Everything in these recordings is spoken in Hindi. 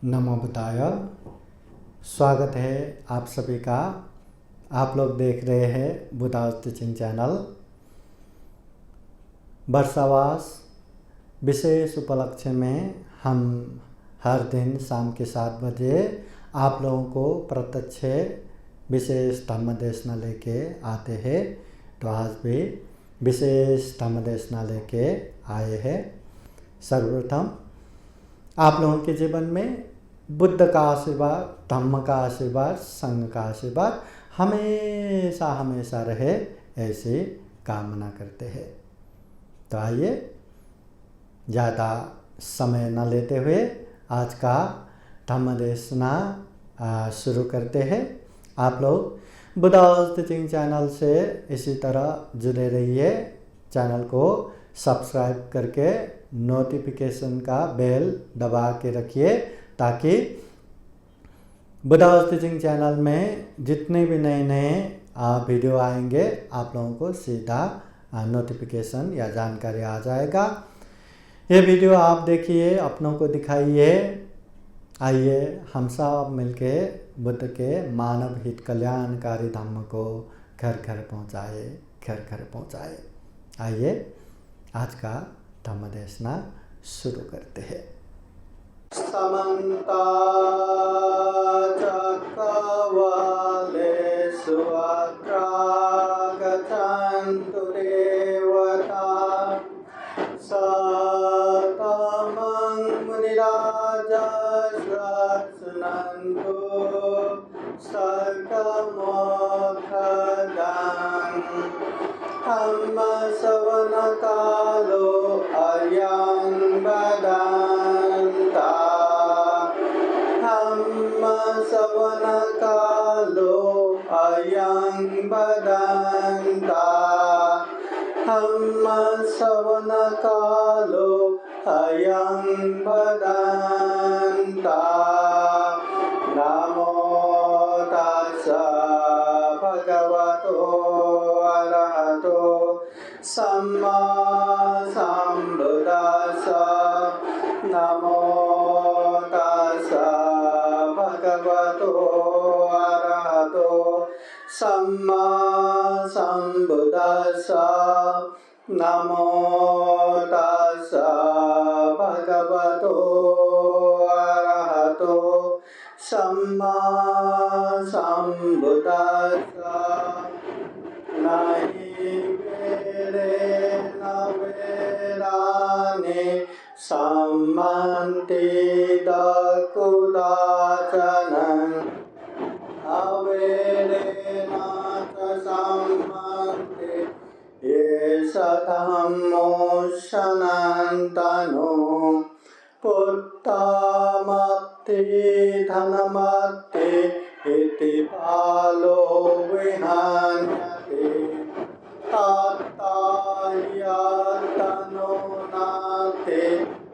नमो बुद्धाय। स्वागत है आप सभी का। आप लोग देख रहे हैं बुद्धास टीचिंग चैनल। वर्षावास विशेष उपलक्ष्य में हम हर दिन शाम के 7 बजे आप लोगों को प्रत्यक्ष विशेष धम्म देशना लेके आते हैं। तो आज भी विशेष धम्म देशना लेके आए हैं। सर्वप्रथम आप लोगों के जीवन में बुद्ध का आशीर्वाद, धम्म का आशीर्वाद, संघ का आशीर्वाद हमेशा हमेशा रहे, ऐसी कामना करते हैं। तो आइए ज़्यादा समय न लेते हुए आज का धम्म देशना शुरू करते हैं। आप लोग बुद्धास टीचिंग चैनल से इसी तरह जुड़े रहिए। चैनल को सब्सक्राइब करके नोटिफिकेशन का बेल दबा के रखिए ताकि बुद्धास टीचिंग चैनल में जितने भी नए नए वीडियो आएंगे आप लोगों को सीधा नोटिफिकेशन या जानकारी आ जाएगा। ये वीडियो आप देखिए, अपनों को दिखाइए। आइए हम सब मिलके बुद्ध के मानव हित कल्याणकारी धम्म को घर घर पहुँचाए, घर घर पहुँचाए। आइए आज का धम्म देशना शुरू करते हैं। समन्ता चक्रवालेषु अत्रा गच्छन्तु देवता सततं मुनिराजः सर्गमोक्षदां धम्मश्रवणकालो अयं वदन्ता धम्मश्रवणकालो अयं वदन्ता धम्मश्रवणकालो अयं वदन्ता। नमो तस्सा भगवतो अरहतो सम्मा सम्बुद्धास्सा। नमो तस्सा भगवतो अरहतो सम्मा सम्बुद्धास्सा। नमो तस्सा भगवतो अरहतो सम्मा सम्बुद्धास्सा। नहि वेदेन वेदानि सम्मन्ति कदाचन अवेदेन च सम्मन्ति ये धम्मो सनातनो। पुत्तमत्ति धनमत्ति इति बालो विहन्यते तत्तयतनो नास्ति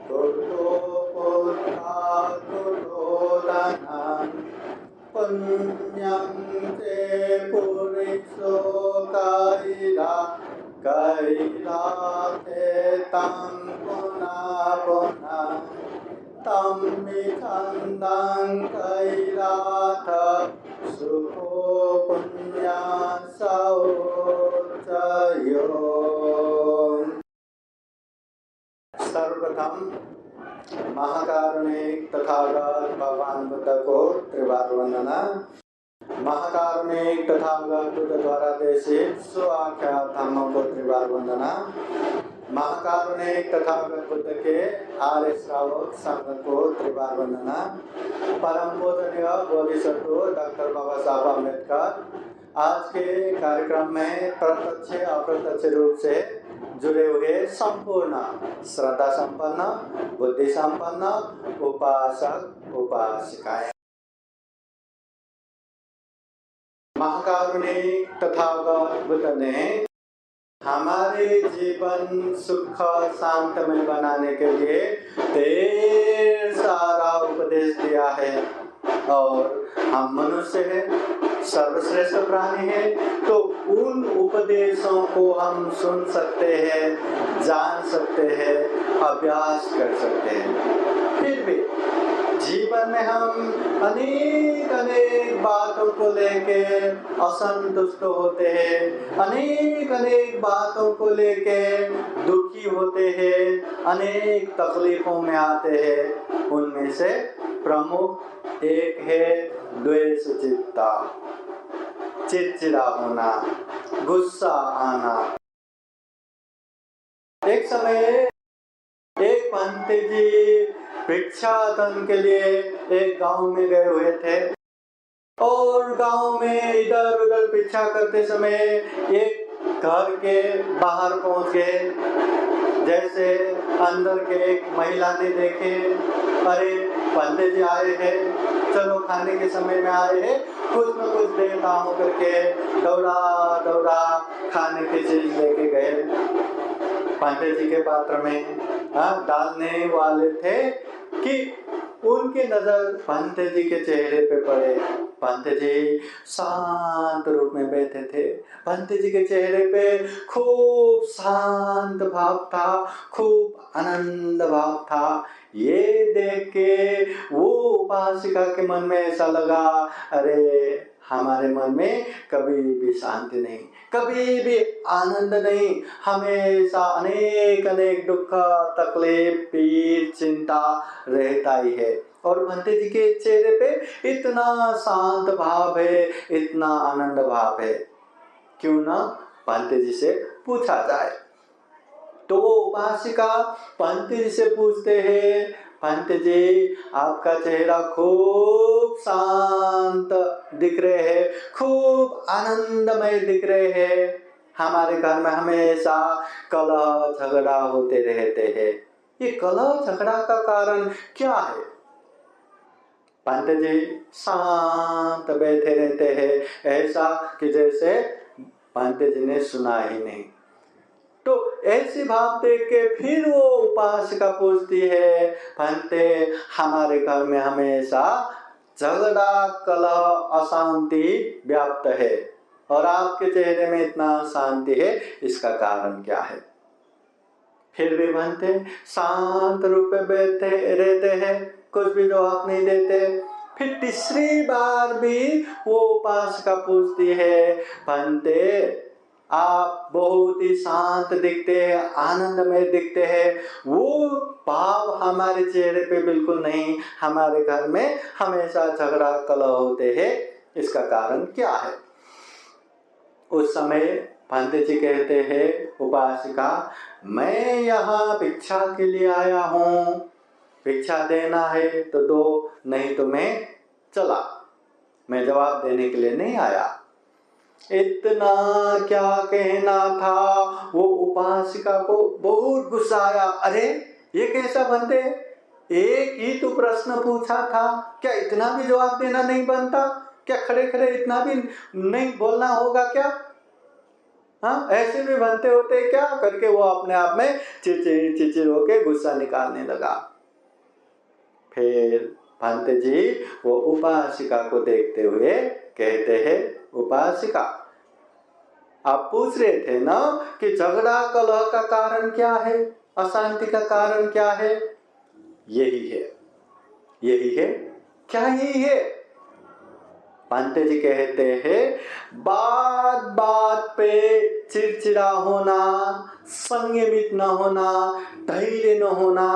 कुतो पुत्रा कुतो धनं। पुण्यं ते पुरुषो कैलासे तं पुनः पुनः तं विखन्दं कैलाथ सुखो पुण्यसौचयो। सर्वप्रथम महाकारुणिक तथागत भगवान बुद्ध को त्रिवार वंदना। महाकारुणिक तथागत बुद्ध द्वारा देशित स्वाख्यात धम्म को त्रिवार वंदना। महाकारुणिक तथागत बुद्ध के आर्य श्रावक संघ को त्रिवार वंदना। परम पूजनीय बोधिसत्व डॉक्टर बाबा साहब अम्बेडकर आज के कार्यक्रम में प्रत्यक्ष अप्रत्यक्ष रूप से जुड़े हुए संपूर्ण श्रद्धा संपन्न, बुद्धि संपन्न उपासक उपासिकाएं। महाकारुणिक तथागत बुद्ध ने हमारे जीवन सुख शांतमय बनाने के लिए ढेर सारा उपदेश दिया है। और हम मनुष्य हैं, सर्वश्रेष्ठ प्राणी है, तो उन उपदेशों को हम सुन सकते हैं, जान सकते हैं, अभ्यास कर सकते हैं। फिर भी जीवन जीवन में हम अनेक अनेक बातों को लेके असंतुष्ट होते हैं, अनेक अनेक बातों को लेके दुखी होते हैं, अनेक तकलीफों में आते हैं। उनमें से प्रमुख एक है द्वेष चित्ता, चिड़चिड़ा होना, गुस्सा आना। एक समय एक पंत जी भिक्षाटन के लिए एक गांव में गए हुए थे और गांव में इधर उधर भिक्षा करते समय एक घर के बाहर पहुंच गए। जैसे अंदर के एक महिला ने देखे, अरे पंडित जी आए हैं, चलो खाने के समय में आए हैं, कुछ न कुछ देता हूँ करके दौड़ा दौड़ा खाने की चीज लेके गए। पंडित जी के पात्र में डालने वाले थे कि उनकी नजर पंडित जी के चेहरे पे पड़े। पंडित जी शांत रूप में बैठे थे। पंडित जी के चेहरे पे खूब शांत भाव था, खूब आनंद भाव था। ये देख के वो उपासिका के मन में ऐसा लगा, अरे हमारे मन में कभी भी शांति नहीं, कभी भी आनंद नहीं, हमेशा अनेक अनेक दुख, तकलीफ, पीर, चिंता रहता ही है। और पंडित जी के चेहरे पे इतना शांत भाव है, इतना आनंद भाव है, क्यों ना पंडित जी से पूछा जाए। तो वो उपासिका पंडित जी से पूछते हैं, पंडित जी आपका चेहरा खूब शांत दिख रहे हैं, खूब आनंदमय दिख रहे हैं, हमारे घर में हमेशा कलह झगड़ा होते रहते हैं, ये कलह झगड़ा का कारण क्या है? पंडित जी शांत बैठे रहते हैं, ऐसा कि जैसे पंडित जी ने सुना ही नहीं। तो ऐसी भाव देख के फिर वो उपासिका पूछती है, पंडित हमारे घर में हमेशा झगड़ा, कलह, अशांति व्याप्त है और आपके चेहरे में इतना शांति है, इसका कारण क्या है? फिर भी पंडित शांत रूप में बैठे रहते हैं, कुछ भी जवाब नहीं देते। फिर तीसरी बार भी वो उपासिका पूछती है, पंडित आप बहुत ही शांत दिखते हैं, आनंदमय दिखते हैं, वो भाव हमारे चेहरे पे बिल्कुल नहीं, हमारे घर में हमेशा झगड़ा कलह होते हैं, इसका कारण क्या है? उस समय पंडित जी कहते हैं, उपासिका मैं यहाँ भिक्षा के लिए आया हूँ, भिक्षा देना है तो दो, नहीं तो मैं चला, मैं जवाब देने के लिए नहीं आया। इतना क्या कहना था, वो उपासिका को बहुत गुस्सा आया। अरे ये कैसा बनते, एक ही तो प्रश्न पूछा था, क्या इतना भी जवाब देना नहीं बनता? क्या खड़े खड़े इतना भी नहीं बोलना होगा क्या? हाँ, ऐसे भी बनते होते क्या करके वो अपने आप में चिड़चिड़ होके गुस्सा निकालने लगा। फिर पंडित जी वो उपासिका को देखते हुए कहते हैं, उपासिका आप पूछ रहे थे ना कि झगड़ा कलह का कारण क्या है, अशांति का कारण क्या है? यही है, यही है, क्या यही है? पंडित जी कहते हैं, बात बात पे चिड़चिड़ा होना, संयमित न होना, धैर्य न होना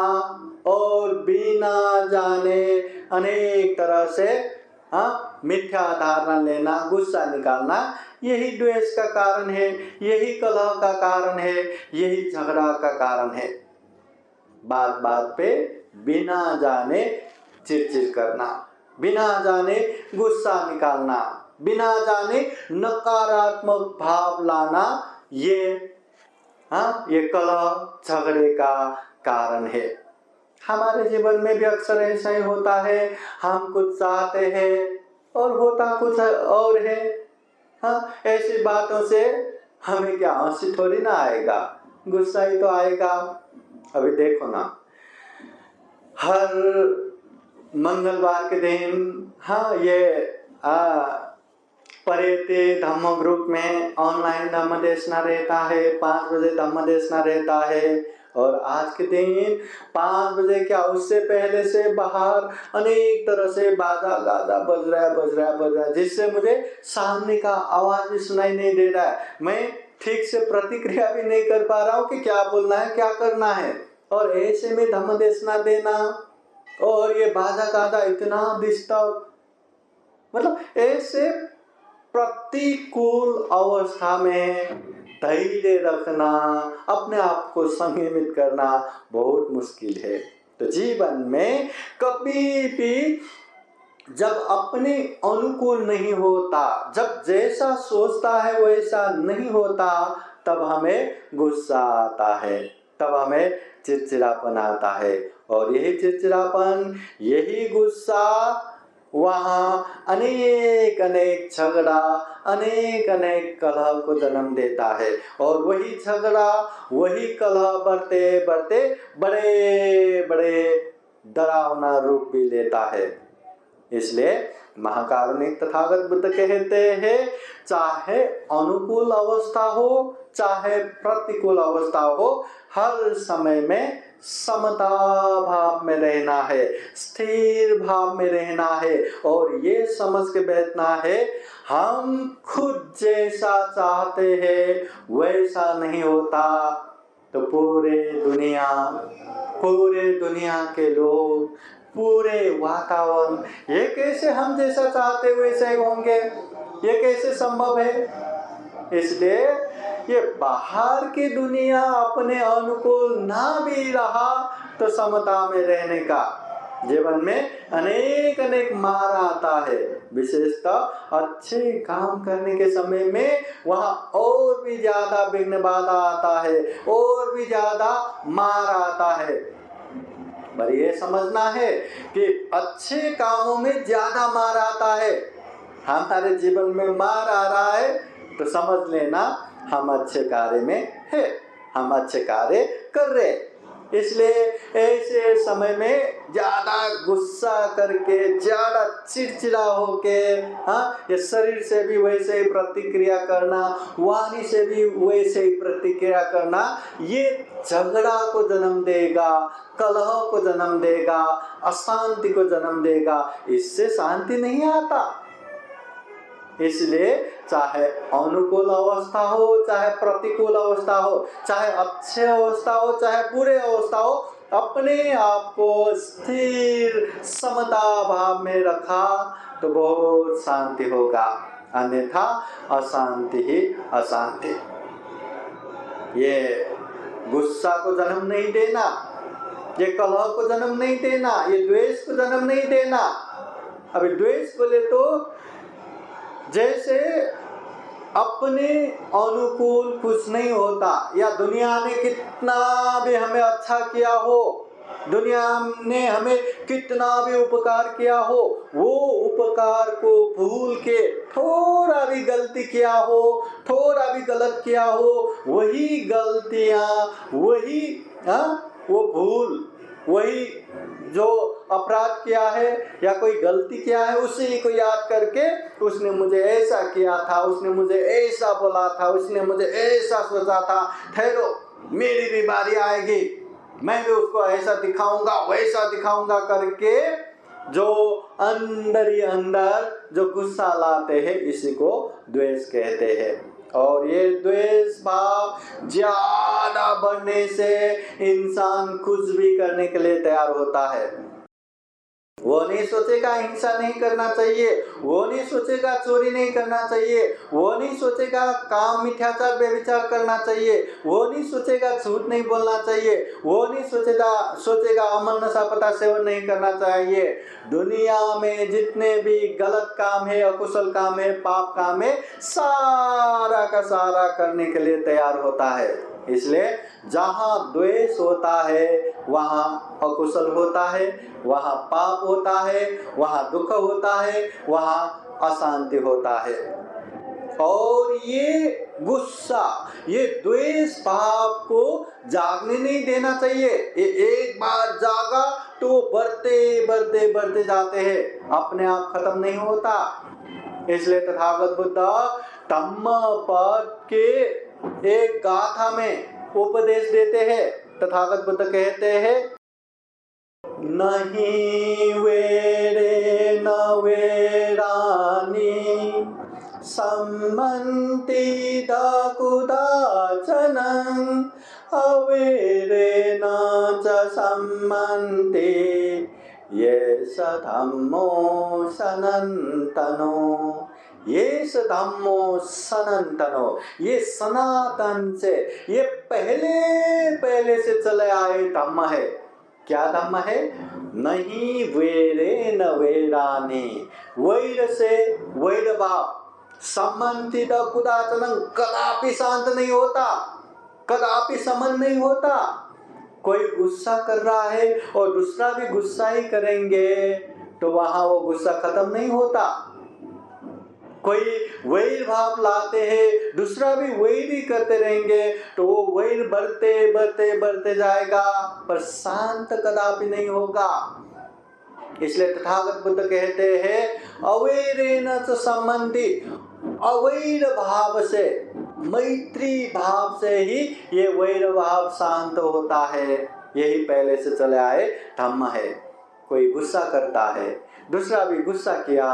और बिना जाने अनेक तरह से मिथ्या धारणा लेना, गुस्सा निकालना, यही द्वेष का कारण है, यही कलह का कारण है, यही झगड़ा का कारण है। बात बात पे बिना जाने चिड़चिड़ करना, बिना जाने गुस्सा निकालना, बिना जाने नकारात्मक भाव लाना, ये कलह झगड़े का कारण है। हमारे जीवन में भी अक्सर ऐसा ही होता है, हम कुछ चाहते हैं और होता कुछ और है। ऐसी बातों से हमें क्या हंसी थोड़ी ना आएगा, गुस्सा ही तो आएगा। अभी देखो ना, हर मंगलवार के दिन ये परेते धम्म ग्रुप में ऑनलाइन धम्म देशना रहता है, 5 बजे धम्म देशना रहता है। और आज के दिन 5 बजे क्या उससे पहले से बाहर अनेक तरह से बाजा गाजा बज रहा है, जिससे मुझे सामने का आवाज भी सुनाई नहीं दे रहा है। मैं ठीक से प्रतिक्रिया भी नहीं कर पा रहा हूँ कि क्या बोलना है, क्या करना है। और ऐसे में धम्मदेशना देना और ये बाजा गाजा इतना डिस्टर्ब, मतलब ऐसे प्रतिकूल अवस्था में धैर्य रखना, अपने आप को संयमित करना बहुत मुश्किल है। तो जीवन में कभी भी जब अपने अनुकूल नहीं होता, जब जैसा सोचता है वैसा नहीं होता, तब हमें गुस्सा आता है, तब हमें चिड़चिड़ापन आता है। और यही चिड़चिड़ापन, यही गुस्सा वहाँ अनेक अनेक झगड़ा, अनेक अनेक कलह को जन्म देता है। और वही झगड़ा, वही कलह बढ़ते बढ़ते बड़े बड़े डरावना रूप भी लेता है। इसलिए महाकारुणिक तथागत बुद्ध कहते हैं, चाहे अनुकूल अवस्था हो चाहे प्रतिकूल अवस्था हो, हर समय में समता भाव में रहना है, स्थिर भाव में रहना है। और ये समझ के बैठना है, हम खुद जैसा चाहते हैं वैसा नहीं होता, तो पूरे दुनिया के लोग, पूरे वातावरण ये कैसे हम जैसा चाहते वैसे ही होंगे, ये कैसे संभव है। इसलिए ये बाहर की दुनिया अपने अनुकूल ना भी रहा तो समता में रहने का जीवन में अनेक अनेक मार आता है। विशेषतः अच्छे काम करने के समय में वहाँ और भी ज्यादा विघ्न बाधा आता है, और भी ज्यादा मार आता है। पर ये समझना है कि अच्छे कामों में ज्यादा मार आता है। हमारे जीवन में मार आ रहा है तो समझ लेना हम अच्छे कार्य में है, हम अच्छे कार्य कर रहे। इसलिए ऐसे समय में ज्यादा गुस्सा करके, ज्यादा चिड़चिड़ा होके, ये शरीर से भी वैसे ही प्रतिक्रिया करना, वाणी से भी वैसे ही प्रतिक्रिया करना, ये झगड़ा को जन्म देगा, कलह को जन्म देगा, अशांति को जन्म देगा। इससे शांति नहीं आता। इसलिए चाहे अनुकूल अवस्था हो चाहे प्रतिकूल अवस्था हो, चाहे अच्छे अवस्था हो चाहे बुरे अवस्था हो, अपने आप को स्थिर समता भाव में रखा तो बहुत शांति होगा, अन्यथा अशांति ही अशांति। ये गुस्सा को जन्म नहीं देना, ये कलह को जन्म नहीं देना, ये द्वेष को जन्म नहीं देना। अभी द्वेष बोले तो जैसे अपने अनुकूल कुछ नहीं होता, या दुनिया ने कितना भी हमें अच्छा किया हो, दुनिया ने हमें कितना भी उपकार किया हो, वो उपकार को भूल के थोड़ा भी गलती किया हो, थोड़ा भी गलत किया हो, वही गलतियां, वही वो भूल, वही जो अपराध किया है या कोई गलती किया है, उसी को याद करके उसने मुझे ऐसा किया था, उसने मुझे ऐसा बोला था, उसने मुझे ऐसा सोचा था, ठहरो मेरी भी बारी आएगी, मैं भी उसको ऐसा दिखाऊंगा वैसा दिखाऊंगा करके जो अंदर ही अंदर जो गुस्सा लाते हैं, इसी को द्वेष कहते हैं। और ये द्वेष भाव ज्यादा बढ़ने से इंसान कुछ भी करने के लिए तैयार होता है। वो नहीं सोचेगा हिंसा नहीं करना चाहिए, वो नहीं सोचेगा चोरी नहीं करना चाहिए, वो नहीं सोचेगा काम मिथ्याचार व्यभिचार करना चाहिए, वो नहीं सोचेगा झूठ नहीं बोलना चाहिए, वो नहीं सोचेगा अमल नशा पता सेवन नहीं करना चाहिए। दुनिया में जितने भी गलत काम है, अकुशल काम है, पाप काम है, सारा का सारा करने के लिए तैयार होता है। इसलिए जहाँ द्वेष होता है वहाँ अकुशल होता है, वहाँ पाप होता है, वहाँ दुख होता है, वहाँ अशांति होता है। और ये गुस्सा, ये द्वेष भाव को जागने नहीं देना चाहिए। ये एक बार जागा तो बढ़ते बढ़ते बढ़ते जाते हैं, अपने आप खत्म नहीं होता। इसलिए तथागत बुद्ध धम्म पद के एक गाथा में उपदेश देते हैं। तथागत बुद्ध कहते हैं, नहीं वेरे न वेरानी सम्मन्ति कुदाचनं अवेरे न च सम्मन्ति ये स धम्मो सनातनो। ये स धम्मो सनातनो, ये सनातन से, ये पहले से चले आए धम्म है। क्या धम्म है? नहीं वेरे न वेरानी, वैर से वैर भाव, सम्मन्तित कुदाचनं, कदापि शांत नहीं होता, कदापि समन नहीं होता। कोई गुस्सा कर रहा है और दूसरा भी गुस्सा ही करेंगे तो वहां वो गुस्सा खत्म नहीं होता। कोई वैर भाव लाते हैं, दूसरा भी वैर ही करते रहेंगे तो वो वैर बढ़ते जाएगा, पर शांत कदापि नहीं होगा। इसलिए तथागत बुद्ध कहते हैं, अवैरेण च सम्मन्ति, अवैर भाव से, मैत्री भाव से ही ये वैर भाव शांत होता है। यही पहले से चले आए धम्म है। कोई गुस्सा करता है, दूसरा भी गुस्सा किया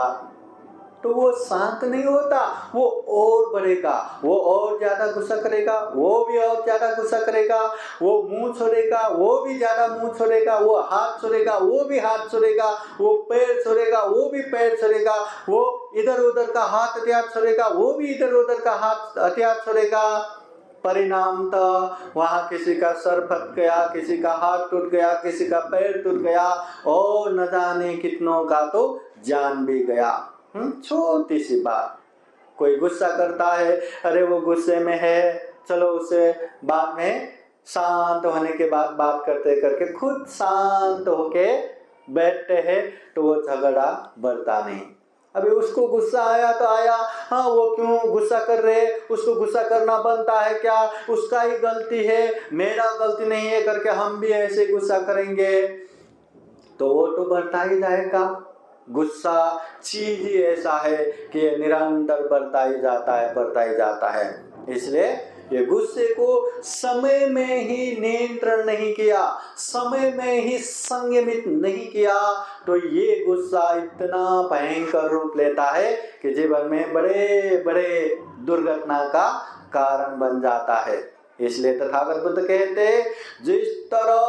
तो वो शांत नहीं होता, वो और बढ़ेगा, वो और ज्यादा गुस्सा करेगा, वो भी और ज्यादा गुस्सा करेगा, वो मुंह छोड़ेगा, वो भी ज्यादा मुंह छोड़ेगा, वो हाथ छोड़ेगा, वो भी हाथ छोड़ेगा, वो पैर छोड़ेगा, वो भी पैर छोड़ेगा, वो इधर उधर का हाथ हथियार छोड़ेगा, वो भी इधर उधर का हाथ हथियार छोड़ेगा। परिणाम तो वहां किसी का सर फट गया, किसी का हाथ टूट गया, किसी का पैर टूट गया और न जाने कितनों का तो जान भी गया। छोटी सी बात, कोई गुस्सा करता है, अरे वो गुस्से में है, चलो उसे बाद में शांत होने के बाद बात करते करके खुद शांत होके बैठते हैं तो वो झगड़ा बढ़ता नहीं। अभी उसको गुस्सा आया तो आया, हाँ वो क्यों गुस्सा कर रहे, उसको गुस्सा करना बनता है क्या, उसका ही गलती है, मेरा गलती नहीं है करके हम भी ऐसे गुस्सा करेंगे तो वो तो बढ़ता ही जाएगा। गुस्सा चीज ही ऐसा है कि ये निरंतर बढ़ता ही जाता है। इसलिए ये गुस्से को समय में ही नियंत्रण नहीं किया, समय में ही संयमित नहीं किया तो ये गुस्सा इतना भयंकर रूप लेता है कि जीवन में बड़े बड़े दुर्घटना का कारण बन जाता है। इसलिए तथागत बुद्ध कहते हैं, जिस तरह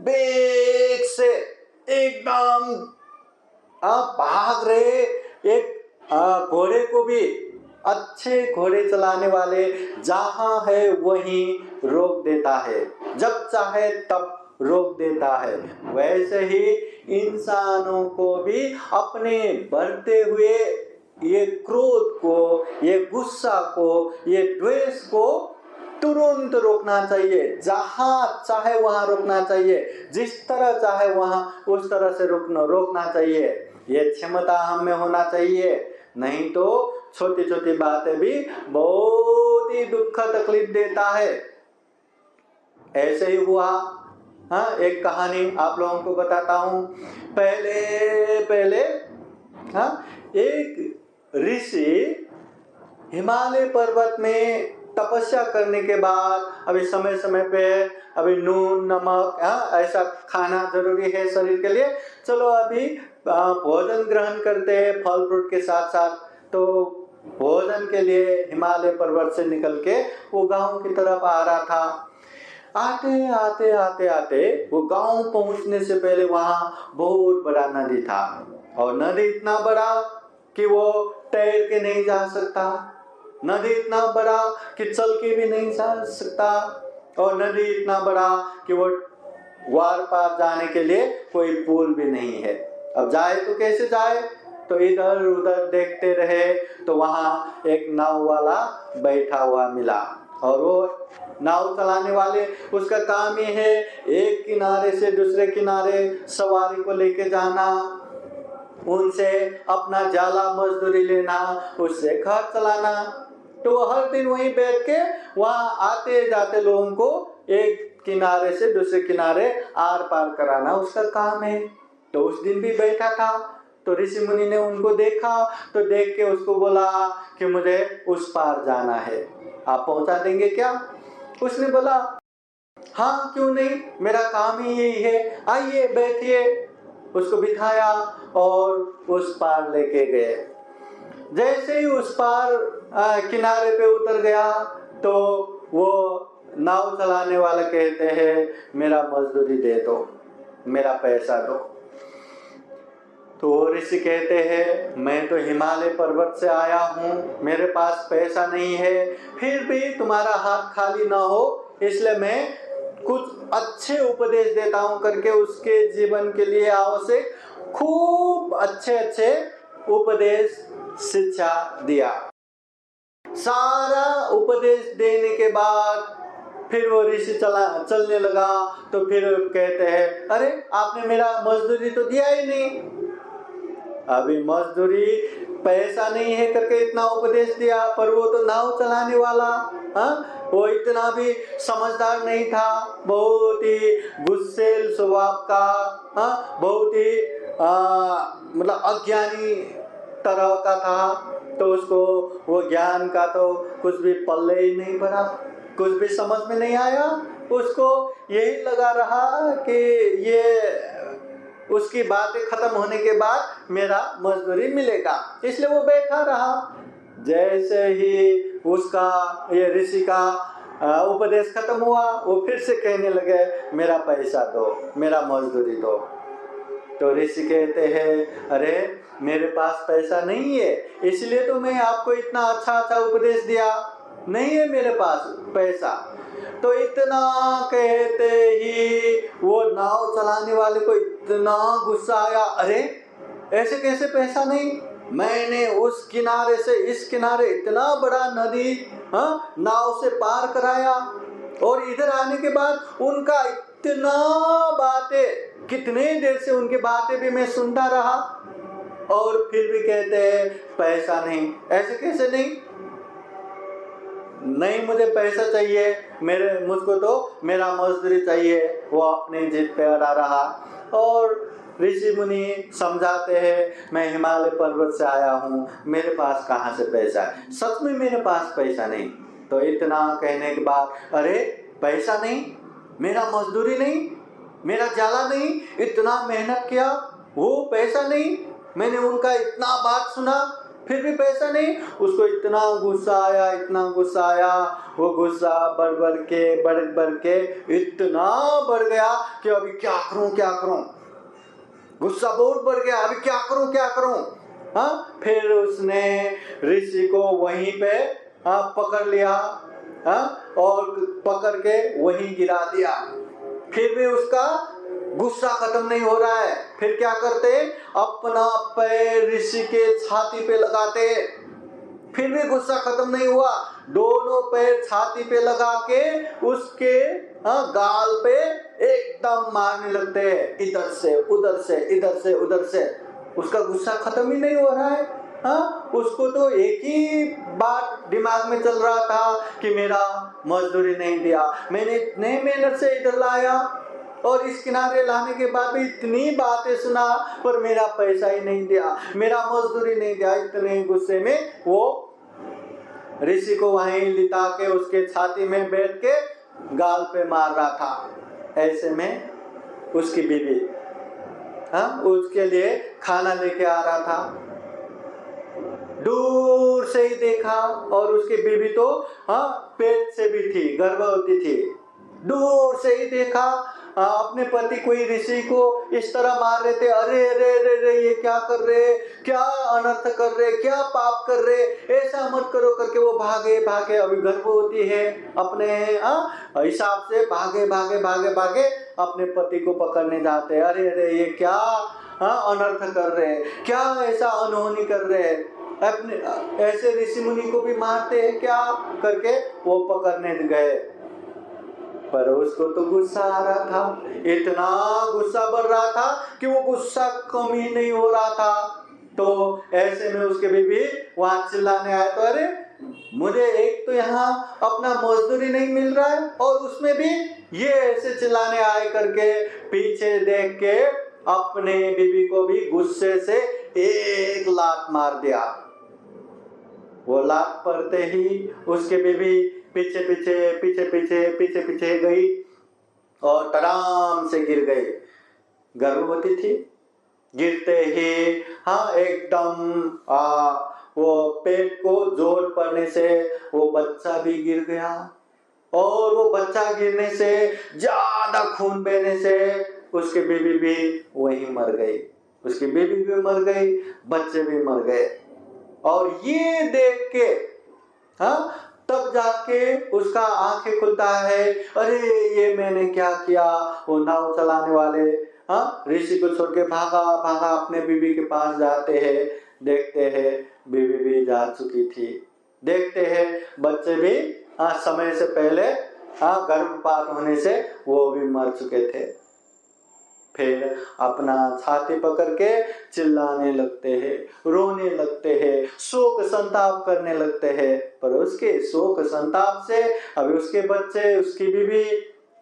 वेग से एकदम भाग रहे एक घोड़े को भी अच्छे घोड़े चलाने वाले जहां है वहीं रोक देता है, जब चाहे तब रोक देता है, वैसे ही इंसानों को भी अपने बढ़ते हुए ये क्रोध को, ये गुस्सा को, ये द्वेष को तुरंत रोकना चाहिए। जहां चाहे वहां रोकना चाहिए, जिस तरह चाहे वहां उस तरह से रोकना चाहिए। ये क्षमता हम में होना चाहिए, नहीं तो छोटी छोटी बातें भी बहुत ही दुख तकलीफ देता है। ऐसे ही हुआ, हाँ, एक कहानी आप लोगों को बताता हूँ। पहले हाँ, एक ऋषि हिमालय पर्वत में तपस्या करने के बाद अभी समय समय पे अभी नून नमक ऐसा खाना जरूरी है शरीर के लिए, चलो अभी भोजन ग्रहण करते हैं फल फ्रूट के साथ साथ। तो भोजन के लिए हिमालय पर्वत से निकल के वो गांव की तरफ आ रहा था। आते वो गांव पहुंचने से पहले वहां बहुत बड़ा नदी था और नदी इतना बड़ा कि वो तैर के नहीं जा सकता, नदी इतना बड़ा कि चल के भी नहीं जा सकता, और नदी इतना बड़ा कि वो वार पार जाने के लिए कोई पुल भी नहीं है। अब जाए तो कैसे जाए, तो इधर उधर देखते रहे तो वहां एक नाव वाला बैठा हुआ मिला और वो नाव चलाने वाले उसका काम ये है एक किनारे से दूसरे किनारे सवारी को लेके जाना, उनसे अपना जाला मजदूरी लेना, उससे घर चलाना। तो वो हर दिन वहीं बैठ के वहां आते जाते लोगों को एक किनारे से दूसरे किनारे आर पार कराना उसका काम है। तो उस दिन भी बैठा था तो ऋषि मुनि ने उनको देखा, तो देख के उसको बोला कि मुझे उस पार जाना है, आप पहुंचा देंगे क्या? उसने बोला हाँ क्यों नहीं, मेरा काम ही यही है, आइए बैठिए। उसको बिठाया और उस पार लेके गए। जैसे ही उस पार किनारे पे उतर गया तो वो नाव चलाने वाला कहते हैं मेरा मजदूरी दे दो, मेरा पैसा दो। तो वो ऋषि कहते हैं मैं तो हिमालय पर्वत से आया हूँ, मेरे पास पैसा नहीं है, फिर भी तुम्हारा हाथ खाली ना हो इसलिए मैं कुछ अच्छे उपदेश देता हूँ करके उसके जीवन के लिए आवश्यक खूब अच्छे अच्छे उपदेश शिक्षा दिया। सारा उपदेश देने के बाद फिर वो ऋषि चलने लगा। तो फिर कहते हैं अरे आपने मेरा मजदूरी तो दिया ही नहीं, अभी मजदूरी पैसा नहीं है करके इतना उपदेश दिया, पर वो तो नाव चलाने वाला, हाँ वो इतना भी समझदार नहीं था, बहुत ही गुस्सेल स्वभाव का, हाँ बहुत ही मतलब अज्ञानी तरह का था। तो उसको वो ज्ञान का तो कुछ भी पल्ले ही नहीं पड़ा, कुछ भी समझ में नहीं आया। उसको यही लगा रहा कि ये उसकी बातें खत्म होने के बाद मेरा मजदूरी मिलेगा, इसलिए वो बैठा रहा। जैसे ही उसका ये ऋषि का उपदेश खत्म हुआ, वो फिर से कहने लगे मेरा पैसा दो, मेरा मजदूरी दो। तो ऋषि कहते हैं अरे मेरे पास पैसा नहीं है, इसलिए तो मैं आपको इतना अच्छा अच्छा उपदेश दिया, नहीं है मेरे पास पैसा। तो इतना कहते ही वो नाव चलाने वाले को इतना गुस्सा आया, अरे ऐसे कैसे पैसा नहीं, मैंने उस किनारे से इस किनारे इतना बड़ा नदी नाव से पार कराया, और इधर आने के बाद उनका इतना बातें, कितने देर से उनकी बातें भी मैं सुनता रहा, और फिर भी कहते हैं पैसा नहीं। ऐसे कैसे नहीं, नहीं मुझे पैसा चाहिए, मुझको तो मेरा मजदूरी चाहिए। वो अपनी जिद पे अड़ा रहा। और ऋषि मुनि समझाते हैं मैं हिमालय पर्वत से आया हूँ, मेरे पास कहाँ से पैसा है, सच में मेरे पास पैसा नहीं। तो इतना कहने के बाद अरे पैसा नहीं, मेरा मजदूरी नहीं, मेरा जाला नहीं, इतना मेहनत किया, वो पैसा नहीं, मैंने उनका इतना बात सुना, फिर भी पैसा नहीं। उसको इतना गुस्सा आया, इतना गुस्सा आया, वो गुस्सा बढ़ के इतना बढ़ गया कि अभी क्या करूं, गुस्सा बहुत बढ़ गया, अभी क्या करूं। हाँ फिर उसने ऋषि को वहीं पे पकड़ लिया, और पकड़ के वहीं गिरा दिया। फिर भी उसका गुस्सा खत्म नहीं हो रहा है। फिर क्या करते, अपना पैर ऋषि के छाती पे लगाते, फिर भी गुस्सा खत्म नहीं हुआ। दोनों पैर छाती पे लगा के उसके गाल पे एकदम मारने लगते हैं, इधर से उधर से, इधर से उधर से। उसका गुस्सा खत्म ही नहीं हो रहा है। उसको तो एक ही बात दिमाग में चल रहा था कि मेरा मजदूरी नहीं दिया, मैंने इतने मेहनत से इधर लाया, और इस किनारे लाने के बाद भी इतनी बातें सुना, पर मेरा पैसा ही नहीं दिया, मेरा मजदूरी नहीं दिया। इतने गुस्से में वो ऋषि को वहीं लिटा के उसके छाती में बैठ के गाल पे मार रहा था। ऐसे में उसकी बीवी उसके लिए खाना लेके आ रहा था। दूर से ही देखा, और उसकी बीवी तो पेट से भी थी, गर्भवती थी। दूर से ही देखा अपने पति कोई ऋषि को इस तरह मार रहे थे। अरे रे रे रे ये क्या कर रहे, क्या अनर्थ कर रहे, क्या पाप कर रहे, ऐसा मत करो करके वो भागे, अभी गर्भवती है, अपने हिसाब से भागे अपने पति को पकड़ने जाते। अरे रे ये क्या अनर्थ कर रहे, क्या ऐसा अनहोनी कर रहे, अपने ऐसे ऋषि मुनि को भी मारते हैं क्या करके वो पकड़ने गए। पर उसको तो गुस्सा आ रहा था, इतना गुस्सा बढ़ रहा था कि वो गुस्सा कम ही नहीं हो रहा था। तो ऐसे में उसके बीवी वहां चिल्लाने आए, तो अरे मुझे एक तो यहाँ अपना मजदूरी नहीं मिल रहा है, और उसमें भी ये ऐसे चिल्लाने आए करके पीछे देख के अपने बीवी को भी गुस्से से एक लात मार दिया। वो लात पड़ते ही उसके बीवी पीछे पीछे गई, और तड़ाम से गिर गई। गर्भवती थी, गिरते ही हाँ एकदम वो पेट को जोर पड़ने से वो बच्चा भी गिर गया, और वो बच्चा गिरने से ज्यादा खून बहने से उसकी बीवी भी वहीं मर गई, उसकी बीवी भी मर गई, बच्चे भी मर गए। और ये देख के हाँ तब जाके उसका आंखें खुलता है, अरे ये मैंने क्या किया। वो नाव चलाने वाले हाँ ऋषि को छोड़ के भागा भागा अपने बीवी के पास जाते हैं, देखते हैं बीवी भी जा चुकी थी, देखते हैं बच्चे भी समय से पहले गर्भपात होने से वो भी मर चुके थे। फिर अपना छाती पकड़ के चिल्लाने लगते हैं, रोने लगते हैं, शोक संताप करने लगते हैं। पर उसके शोक संताप से अभी उसके बच्चे, उसकी बीवी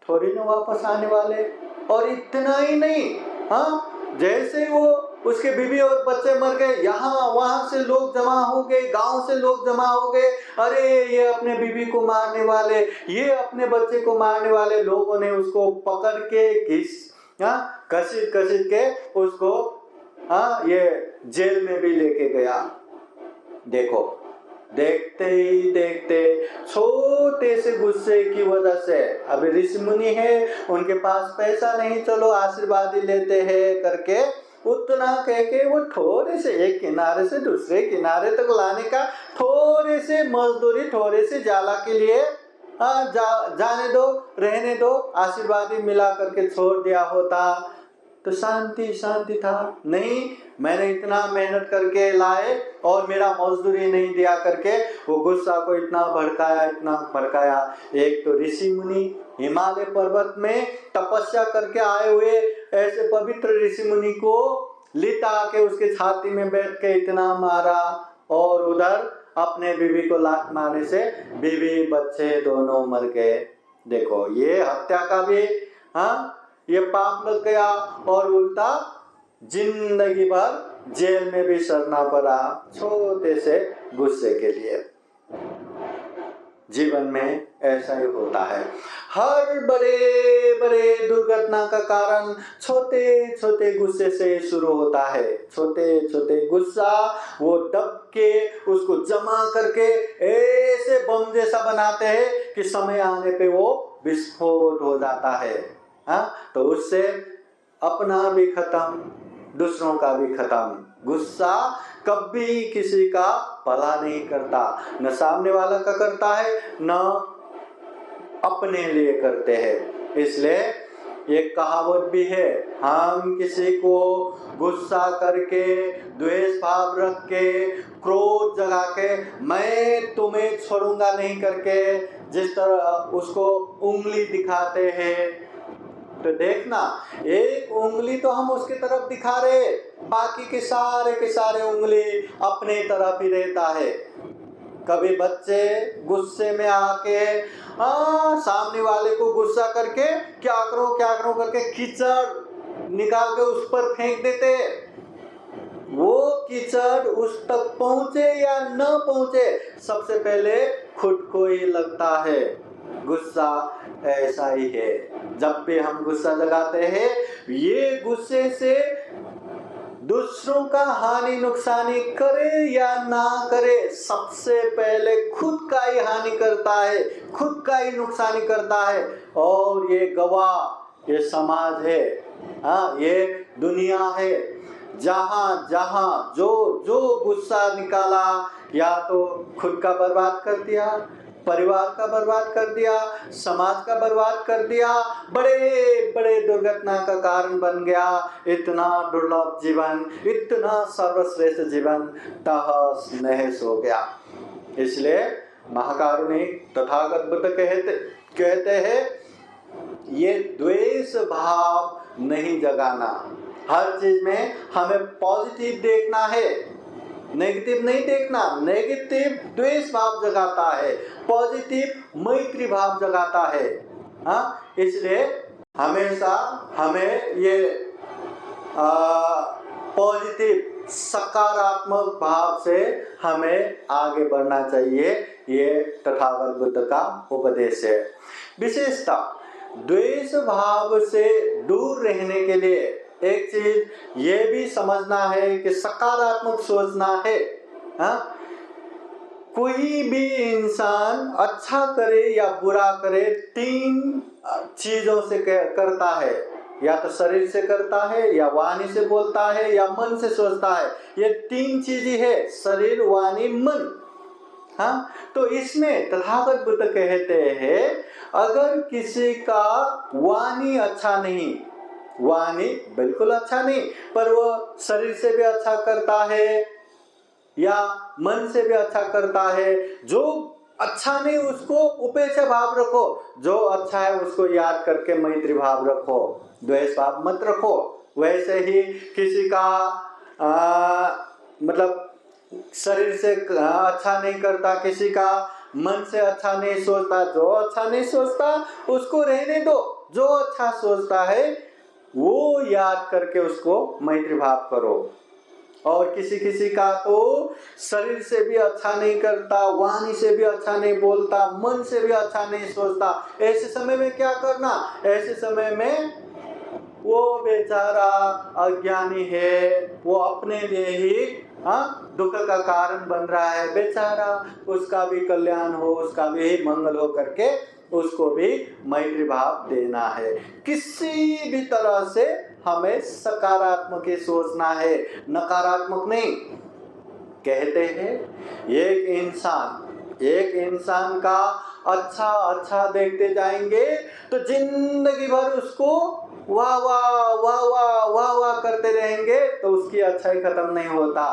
थोड़ी ना वापस आने वाले। और इतना ही नहीं, हाँ जैसे वो उसके बीवी और बच्चे मर गए, यहाँ वहां से लोग जमा हो गए, गांव से लोग जमा हो गए, अरे ये अपने बीवी को मारने वाले, ये अपने बच्चे को मारने वाले। लोगों ने उसको पकड़ के कसीट के उसको ये जेल में भी लेके गया। देखो देखते ही देखते छोटे से गुस्से की वजह से, अभी ऋषि मुनि है, उनके पास पैसा नहीं, चलो आशीर्वाद ही लेते हैं करके उतना कह के वो थोड़े से एक किनारे से दूसरे किनारे तक लाने का थोड़े से मजदूरी, थोड़े से जाला के लिए जाने दो, रहने दो, आशीर्वाद ही मिला करके छोड़ दिया होता तो शांति शांति था। नहीं, मैंने इतना मेहनत करके लाए और मेरा मजदूरी नहीं दिया करके वो गुस्सा को इतना भड़काया। एक तो ऋषि मुनि हिमालय पर्वत में तपस्या करके आए हुए ऐसे पवित्र ऋषि मुनि को लिटा के उसके छाती में बैठ के इतना मारा, और उधर अपने बीवी को लात मारने से बीवी बच्चे दोनों मर गए। देखो ये हत्या का भी ये पाप लग गया, और उल्टा जिंदगी भर जेल में भी सड़ना पड़ा छोटे से गुस्से के लिए। जीवन में ऐसा ही होता है, हर बड़े बड़े दुर्घटना का कारण छोटे छोटे गुस्से से शुरू होता है। छोटे छोटे गुस्सा वो दब के उसको जमा करके ऐसे बम जैसा बनाते हैं कि समय आने पे वो विस्फोट हो जाता है। तो उससे अपना भी खत्म, दूसरों का भी खत्म। गुस्सा कभी किसी का भला नहीं करता, न सामने वाला का करता है न अपने लिए करते हैं। इसलिए एक कहावत भी है, हम किसी को गुस्सा करके, द्वेष भाव रख के, क्रोध जगा के मैं तुम्हें छोड़ूंगा नहीं करके जिस तरह उसको उंगली दिखाते हैं, तो देखना एक उंगली तो हम उसके तरफ दिखा रहे, बाकी के सारे उंगली अपने तरफ ही रहता है। कभी बच्चे गुस्से में आके सामने वाले को गुस्सा करके क्या करो करके कीचड़ निकाल के उस पर फेंक देते। वो कीचड़ उस तक पहुंचे या न पहुंचे, सबसे पहले खुद को ही लगता है। गुस्सा ऐसा ही है, जब भी हम गुस्सा जगाते हैं, ये गुस्से से दूसरों का हानि नुकसानी करे या ना करे, सबसे पहले खुद का ही हानि करता है, खुद का ही नुकसानी करता है। और ये गवाह ये समाज है, ये दुनिया है, जहाँ जहाँ जो जो गुस्सा निकाला, या तो खुद का बर्बाद कर दिया, परिवार का बर्बाद कर दिया, समाज का बर्बाद कर दिया, बड़े बड़े दुर्घटना का कारण बन गया। इतना दुर्लभ जीवन, इतना सर्वश्रेष्ठ जीवन तहस नहस हो गया। इसलिए महाकारुणिक तथागत बुद्ध कहते हैं ये द्वेष भाव नहीं जगाना। हर चीज में हमें पॉजिटिव देखना है, नेगेटिव नहीं देखना। नेगेटिव द्वेष भाव जगाता है, पॉजिटिव मैत्री भाव जगाता है। इसलिए हमेशा हमें ये पॉजिटिव सकारात्मक भाव से हमें आगे बढ़ना चाहिए। ये तथागत बुद्ध का उपदेश है। विशेषता द्वेष भाव से दूर रहने के लिए एक चीज ये भी समझना है कि सकारात्मक सोचना है। हाँ, कोई भी इंसान अच्छा करे या बुरा करे, 3 चीजों से करता है। या तो शरीर से करता है, या वाणी से बोलता है, या मन से सोचता है। ये 3 चीज ही है, शरीर, वाणी, मन। हाँ, तो इसमें तथागत बुद्ध कहते हैं, अगर किसी का वाणी अच्छा नहीं, वाणी बिल्कुल अच्छा नहीं, पर वो शरीर से भी अच्छा करता है या मन से भी अच्छा करता है, जो अच्छा नहीं उसको उपेक्षा भाव रखो, जो अच्छा है उसको याद करके मैत्री भाव रखो, द्वेष भाव मत रखो। वैसे ही किसी का मतलब शरीर से अच्छा नहीं करता, किसी का मन से अच्छा नहीं सोचता, जो अच्छा नहीं सोचता उसको रहने दो, जो अच्छा सोचता है वो याद करके उसको मैत्री भाव करो। और किसी का तो शरीर से भी अच्छा नहीं करता, वाणी से भी अच्छा नहीं बोलता, मन से भी अच्छा नहीं सोचता, ऐसे समय में क्या करना? ऐसे समय में वो बेचारा अज्ञानी है, वो अपने लिए ही दुख का कारण बन रहा है बेचारा, उसका भी कल्याण हो, उसका भी मंगल हो करके उसको भी मैत्री भाव देना है। किसी भी तरह से हमें सकारात्मक ही सोचना है, नकारात्मक नहीं। कहते हैं एक इंसान का अच्छा देखते जाएंगे तो जिंदगी भर उसको वाह वाह करते रहेंगे तो उसकी अच्छाई खत्म नहीं होता।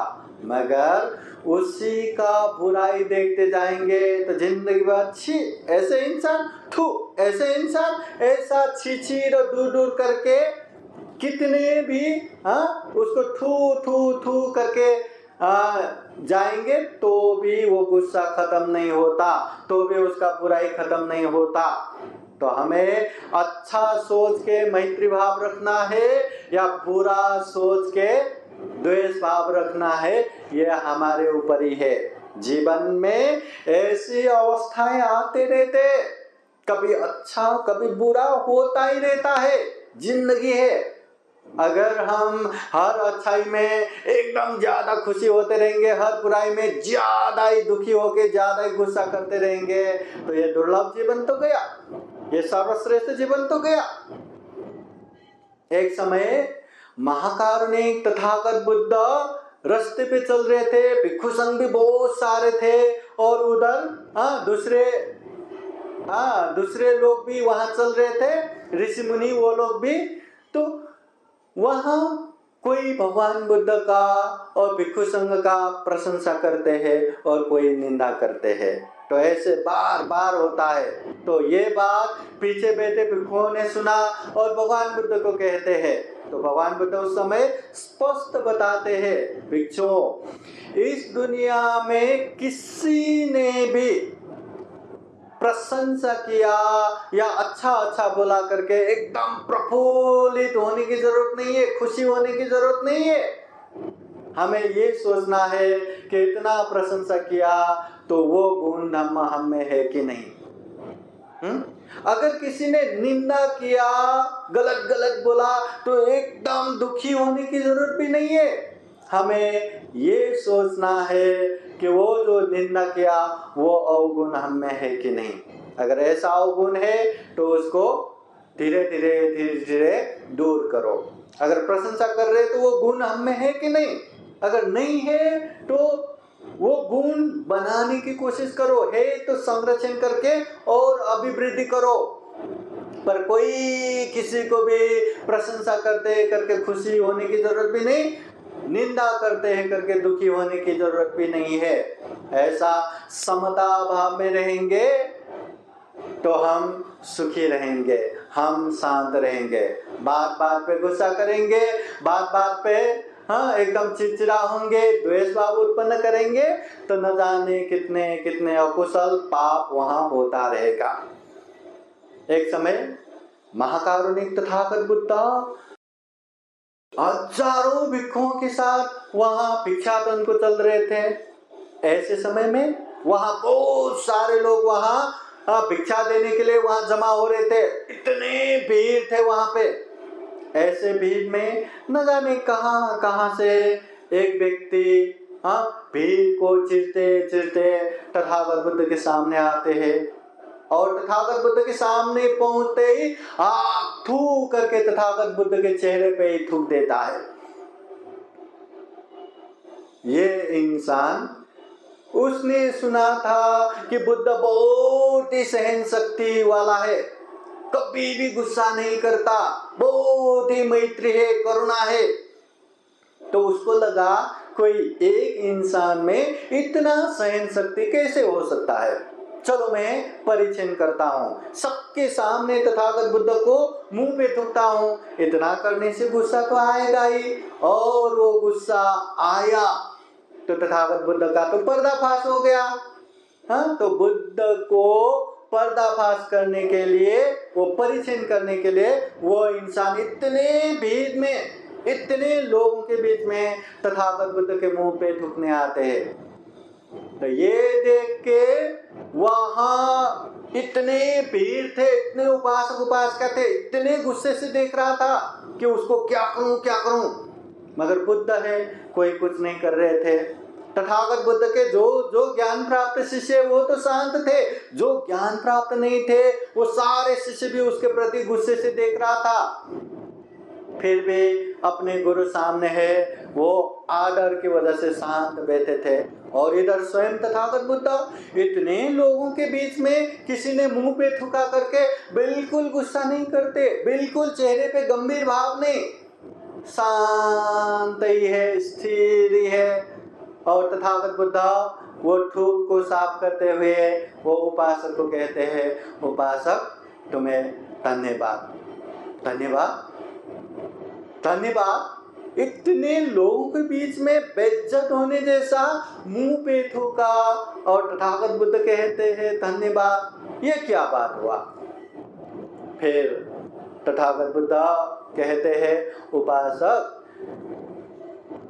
मगर उसी का बुराई देखते जाएंगे तो जिंदगी भर छी ऐसे इंसान, ऐसा छी और दूर करके कितने भी उसको थू करके जाएंगे तो भी वो गुस्सा खत्म नहीं होता, तो भी उसका बुराई खत्म नहीं होता। तो हमें अच्छा सोच के मैत्री भाव रखना है या बुरा सोच के द्वेष भाव रखना है, ये हमारे ऊपर ही है। जीवन में ऐसी अवस्थाएं आते रहते, कभी अच्छा कभी बुरा होता ही रहता है, जिंदगी है। अगर हम हर अच्छाई में एकदम ज्यादा खुशी होते रहेंगे, हर बुराई में ज्यादा ही दुखी होके ज्यादा ही गुस्सा करते रहेंगे, तो ये दुर्लभ जीवन तो गया, ये सर्वश्रेष्ठ जीवन तो गया। एक समय महाकारुणिक तथागत बुद्ध रास्ते पे चल रहे थे, भिक्षु संघ भी बहुत सारे थे, और उधर दूसरे लोग भी वहां चल रहे थे, ऋषि मुनि वो लोग भी। तो वहां कोई भगवान बुद्ध का और भिक्षु संघ का प्रशंसा करते हैं और कोई निंदा करते हैं। तो ऐसे बार होता है। तो ये बात पीछे बैठे भिक्षुओं ने सुना और भगवान बुद्ध को कहते हैं। तो भगवान बुद्ध उस समय स्पष्ट बताते हैं, भिक्षुओं, इस दुनिया में किसी ने भी प्रशंसा किया या अच्छा बोला करके एकदम प्रफुल्लित होने की जरूरत नहीं है, खुशी होने की जरूरत नहीं है। हमें ये सोचना है कि इतना प्रशंसा किया तो वो गुण धर्म हम में है कि नहीं। अगर किसी ने निंदा किया, गलत बोला, तो एकदम दुखी होने की जरूरत भी नहीं है। हमें ये सोचना है कि वो जो निंदा किया वो अवगुण हम में है कि नहीं। अगर ऐसा अवगुण है तो उसको धीरे धीरे दूर करो। अगर प्रशंसा कर रहे तो वो गुण हम में है कि नहीं। अगर नहीं है तो वो गुण बनाने की कोशिश करो, है तो संरक्षण करके और अभिवृद्धि करो। पर कोई किसी को भी प्रशंसा करके खुशी होने की जरूरत भी नहीं, निंदा करते हैं करके दुखी होने की जरूरत भी नहीं है। ऐसा समता भाव में रहेंगे तो हम सुखी रहेंगे, हम शांत रहेंगे। बात पे गुस्सा करेंगे, बात पे एकदम चिड़चिड़ा होंगे, द्वेष भाव उत्पन्न करेंगे तो न जाने कितने अकुशल पाप वहां होता रहेगा। एक समय महाकारुणिक तथागत बुद्ध हजारों भिक्षुओं के साथ वहां भिक्षाटन को चल रहे थे। ऐसे समय में वहां बहुत सारे लोग वहां भिक्षा देने के लिए वहां जमा हो रहे थे, इतने भीड़ थे वहां पे। ऐसे भीड़ में न जाने कहां कहां से एक व्यक्ति भीड़ को चिरते चिरते तथागत बुद्ध के सामने आते हैं और तथागत बुद्ध के सामने पहुंचते ही थू करके तथागत बुद्ध के चेहरे पे ही थूक देता है। ये इंसान, उसने सुना था कि बुद्ध बहुत ही सहन शक्ति वाला है, कभी भी गुस्सा नहीं करता, बहुत ही मैत्री है, करुणा है। तो उसको लगा कोई एक इंसान में इतना सहन शक्ति कैसे हो सकता है, चलो मैं परीक्षण करता हूँ, सबके सामने तथागत बुद्ध को मुंह पे थूकता हूँ, इतना करने से गुस्सा तो आएगा ही। और वो गुस्सा आया तो तथागत बुद्ध का तो पर्दाफाश हो गया। तो बुद्ध को पर्दाफाश करने के लिए, वो परीक्षण करने के लिए, वो इंसान इतने भीड़ में, इतने लोगों के बीच में तथागत बुद्ध के मुंह पे थूकने आते हैं। तो ये देख के वहां इतने भीड़ थे, इतने उपासक उपासिका थे, इतने गुस्से से देख रहा था कि उसको क्या करूं क्या करूं। मगर बुद्ध है, कोई कुछ नहीं कर रहे थे। तथागत बुद्ध के जो ज्ञान प्राप्त शिष्य वो तो शांत थे, जो ज्ञान प्राप्त नहीं थे वो सारे शिष्य भी उसके प्रति गुस्से से देख रहा था। फिर भी अपने गुरु सामने है, वो आदर की वजह से शांत बैठे थे। और इधर स्वयं तथागत बुद्ध इतने लोगों के बीच में किसी ने मुंह पे थूका करके बिल्कुल गुस्सा नहीं करते, बिल्कुल चेहरे पे गंभीर भाव नहीं, शांत ही है, स्थिर ही है। और तथागत बुद्ध वो थूक को साफ करते हुए वो उपासक को कहते हैं, उपासक तुम्हें धन्यवाद, धन्यवाद, धन्यवाद। इतने लोगों के बीच में बेइज्जत होने जैसा मुंह पे थूका और तथागत बुद्ध कहते हैं धन्यवाद, ये क्या बात हुआ। फिर तथागत बुद्ध कहते हैं, उपासक